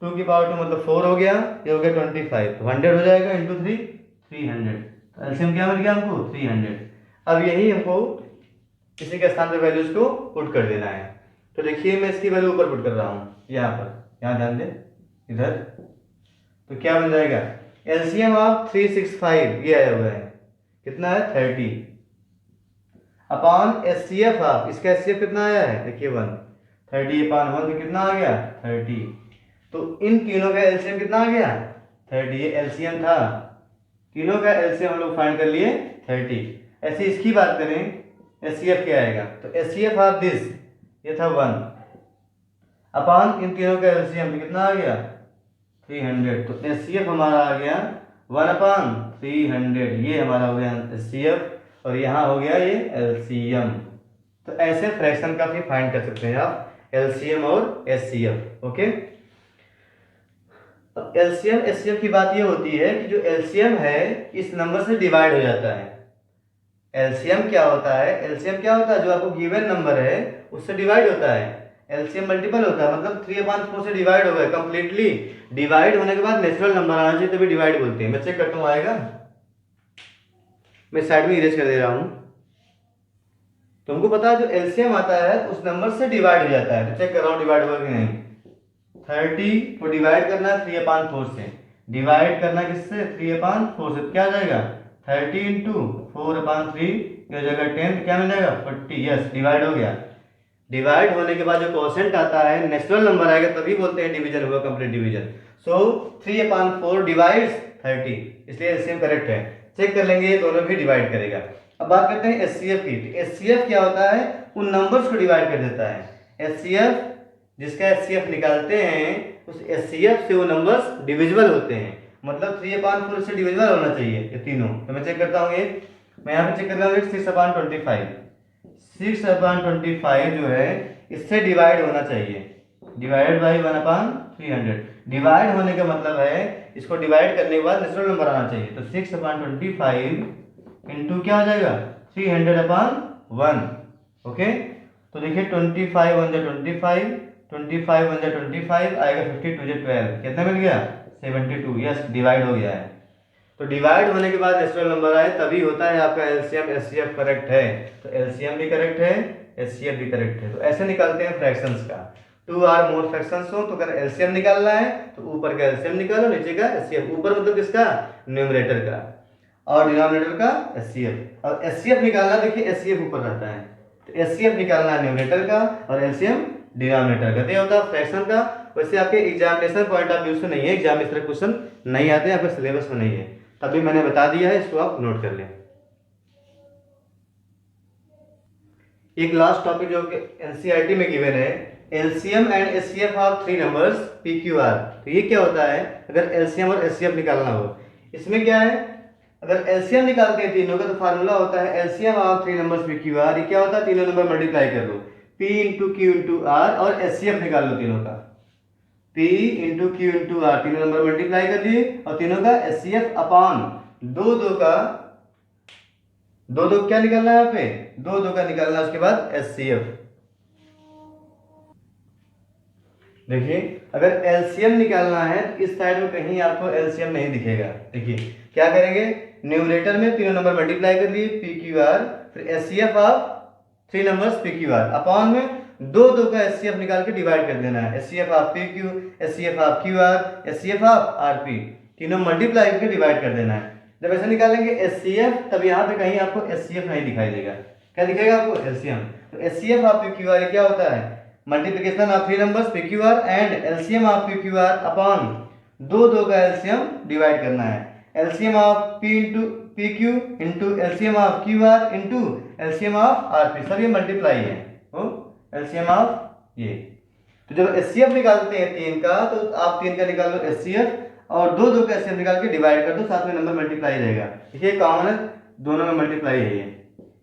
2 की पावर 2 मतलब 4 हो गया, ये हो गया 25, तो 100 हो जाएगा × 3 300। तो एलसीएम क्या मिल गया हमको 300। अब यही हमको किसी के स्थान पर वैल्यूज को पुट कर देना है। तो देखिए मैं इसकी वैल्यू ऊपर पुट कर रहा हूँ, यहाँ पर, यहाँ ध्यान दें इधर। तो क्या बन जाएगा, एलसीएम ऑफ 365 ये आया हुआ है, कितना है 30 अपॉन एचसीएफ ऑफ, इसका एचसीएफ कितना आया है देखिए 1, 30 अपॉन 1 तो कितना आ गया 30। तो इन तीनों का एलसीएम कितना आ गया 30, ये एलसीएम था, तीनों का एलसीएम हम लोग फाइंड कर लिए 30। ऐसे इसकी बात करें एचसीएफ क्या आएगा, तो एचसीएफ ऑफ दिस ये था 1 अपॉन इन तीनों का एलसीएम कितना आ गया 300। तो एचसीएफ हमारा आ गया 1 अपॉन 300, ये हमारा हो गया एचसीएफ और यहाँ हो गया ये एलसीएम। तो ऐसे फ्रैक्शन का भी फाइंड कर सकते हैं आप एलसीएम और एचसीएफ। ओके, एलसीएम एचसीएफ की बात ये होती है कि जो एलसीएम है इस नंबर से डिवाइड हो जाता है। एलसीएम क्या होता है, एलसीएम क्या होता है, जो आपको गिवन नंबर है उससे डिवाइड होता है। एलसीएम मल्टीपल होता है, मतलब 3/4 से डिवाइड हो गया कंप्लीटली। डिवाइड होने के बाद नेचुरल नंबर आना चाहिए तभी डिवाइड बोलते हैं। मैं चेक करता हूँ आएगा, मैं साइड में इरेज कर दे रहा हूँ। तुमको पता है जो एलसीएम आता है उस नंबर से डिवाइड हो जाता है। तो चेक कर रहा हूँ डिवाइड हुआ कि नहीं। 30 को डिवाइड करना 3/4 से, डिवाइड करना किससे 3/4 से, क्या आ जाएगा 30 इंटू 4/3 हो जाएगा 10, क्या मिल जाएगा 40। यस, डिवाइड हो गया। डिवाइड होने के बाद जो क्वोशिएंट आता है नेचुरल नंबर आएगा तभी बोलते हैं डिवीजन हुआ, कंप्लीट डिवीजन। सो 3/4 डिवाइड्स 30, इसलिए एलसीएम करेक्ट है। चेक कर लेंगे, ये दोनों भी डिवाइड करेगा। अब बात करते हैं एचसीएफ की। एचसीएफ क्या होता है, उन नंबर्स को डिवाइड कर देता है। एचसीएफ, जिसका एचसीएफ निकालते हैं उस एचसीएफ से वो नंबर्स डिविजिबल होते हैं, मतलब 3/4 से डिविजिबल होना चाहिए ये तीनों। तो मैं चेक करता हूँ, ये मैं यहाँ पे चेक कर रहा हूँ 6/25। 6/25 जो है इससे डिवाइड होना चाहिए, डिवाइड बाई 1/300। डिवाइड होने का मतलब है इसको डिवाइड करने के बाद नेचुरल नंबर आना चाहिए। तो 6/25 इंटू क्या हो जाएगा 300/1। ओके, तो देखिए 25 1 जा 25, 25 1 जा 25 आएगा, 50 2 जा 12, कितना मिल गया 72। यस, डिवाइड हो गया है। तो डिवाइड होने के बाद नेचुरल नंबर आए तभी होता है आपका एलसीएम एचसीएफ करेक्ट है। तो एलसीएम भी करेक्ट है, एचसीएफ भी करेक्ट है। तो ऐसे निकालते हैं फ्रैक्शंस का। 2 और मोर फ्रैक्शंस हो तो अगर एलसीएम निकालना है तो ऊपर का एलसीएम निकालो, नीचे का एचसीएफ। ऊपर मतलब किसका, न्यूमरेटर का, और डिनोमिनेटर का एचसीएफ। और एचसीएफ निकालना, देखिए एचसीएफ ऊपर रहता है, तो एचसीएफ निकालना है न्यूमरेटर का और एलसीएम डिनोमिनेटर का। तो ये होता है फ्रैक्शन का। वैसे आपके एग्जामिनेशन पॉइंट ऑफ व्यू से नहीं है, एग्जाम में इस तरह क्वेश्चन नहीं आते हैं, आपके सिलेबस में नहीं है, तभी मैंने बता दिया है, इसको आप नोट कर लें। एक लास्ट टॉपिक जो कि एनसीईआरटी में गिवन है, LCM and HCF of 3 numbers PQR. तो ये क्या होता है, अगर एलसीएम और एचसीएफ निकालना हो, इसमें क्या है, अगर एलसीएम निकालते हैं तीनों का तो फार्मूला होता है एलसीएम ऑफ 3 नंबर्स पीक्यूआर। ये क्या होता है, तीनों नंबर मल्टीप्लाई कर लो, P into Q into R, और एचसीएफ निकाल लो तीनों का, P into Q into R, तीनों नंबर मल्टीप्लाई कर लिए, और तीनों का एचसीएफ अपॉन 2 का 2 क्या निकालना है यहाँ पे, 2 का निकालना, उसके बाद एचसीएफ। देखिए अगर एलसीएम निकालना है तो इस साइड में कहीं आपको एलसीएम नहीं दिखेगा। देखिए क्या करेंगे, न्यूमरेटर में तीनों नंबर मल्टीप्लाई कर लिए पी क्यू आर, फिर HCF of 3 numbers P Q R, upon में 2 का एचसीएफ निकाल के डिवाइड कर देना है। HCF of P Q, HCF of Q R, HCF of RP, तीनों मल्टीप्लाई करके डिवाइड कर देना है। जब ऐसे निकालेंगे एचसीएफ, तब यहाँ पे कहीं आपको एचसीएफ नहीं दिखाई देगा, क्या दिखेगा आपको, एलसीएम। तो HCF of P Q R क्या होता है, multiplication of 3 numbers P Q R and LCM of P Q R upon 2 का एलसीएम डिवाइड करना है। LCM of P into P Q into LCM of Q R into LCM of RP, सब ये multiply है, हो LCM of ये। तो जब एचसीएफ निकालते हैं 3 का, तो आप 3 का निकाल लो एचसीएफ, और 2 का एचसीएफ निकाल के डिवाइड कर दो, साथ में नंबर मल्टीप्लाई रहेगा। ये कॉमन है, दोनों में मल्टीप्लाई है।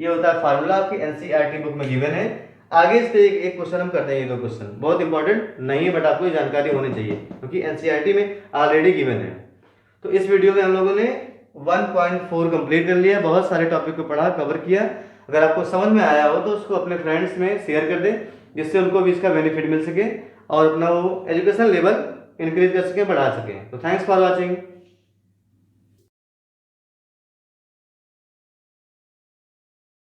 ये होता है फार्मूला, आपकी एनसीईआरटी बुक में गिवन है। आगे से एक क्वेश्चन हम करते हैं, ये 2 क्वेश्चन बहुत इंपॉर्टेंट नहीं है, बट आपको ये जानकारी होनी चाहिए क्योंकि एनसीईआरटी में ऑलरेडी गिवन है। तो इस वीडियो में हम लोगों ने 1.4 कंप्लीट कर लिया, बहुत सारे टॉपिक को पढ़ा, कवर किया। अगर आपको समझ में आया हो तो उसको अपने फ्रेंड्स में शेयर कर दें, जिससे उनको भी इसका बेनिफिट मिल सके और अपना वो एजुकेशन लेवल इंक्रीज कर सकें, बढ़ा सकें। तो थैंक्स फॉर वॉचिंग।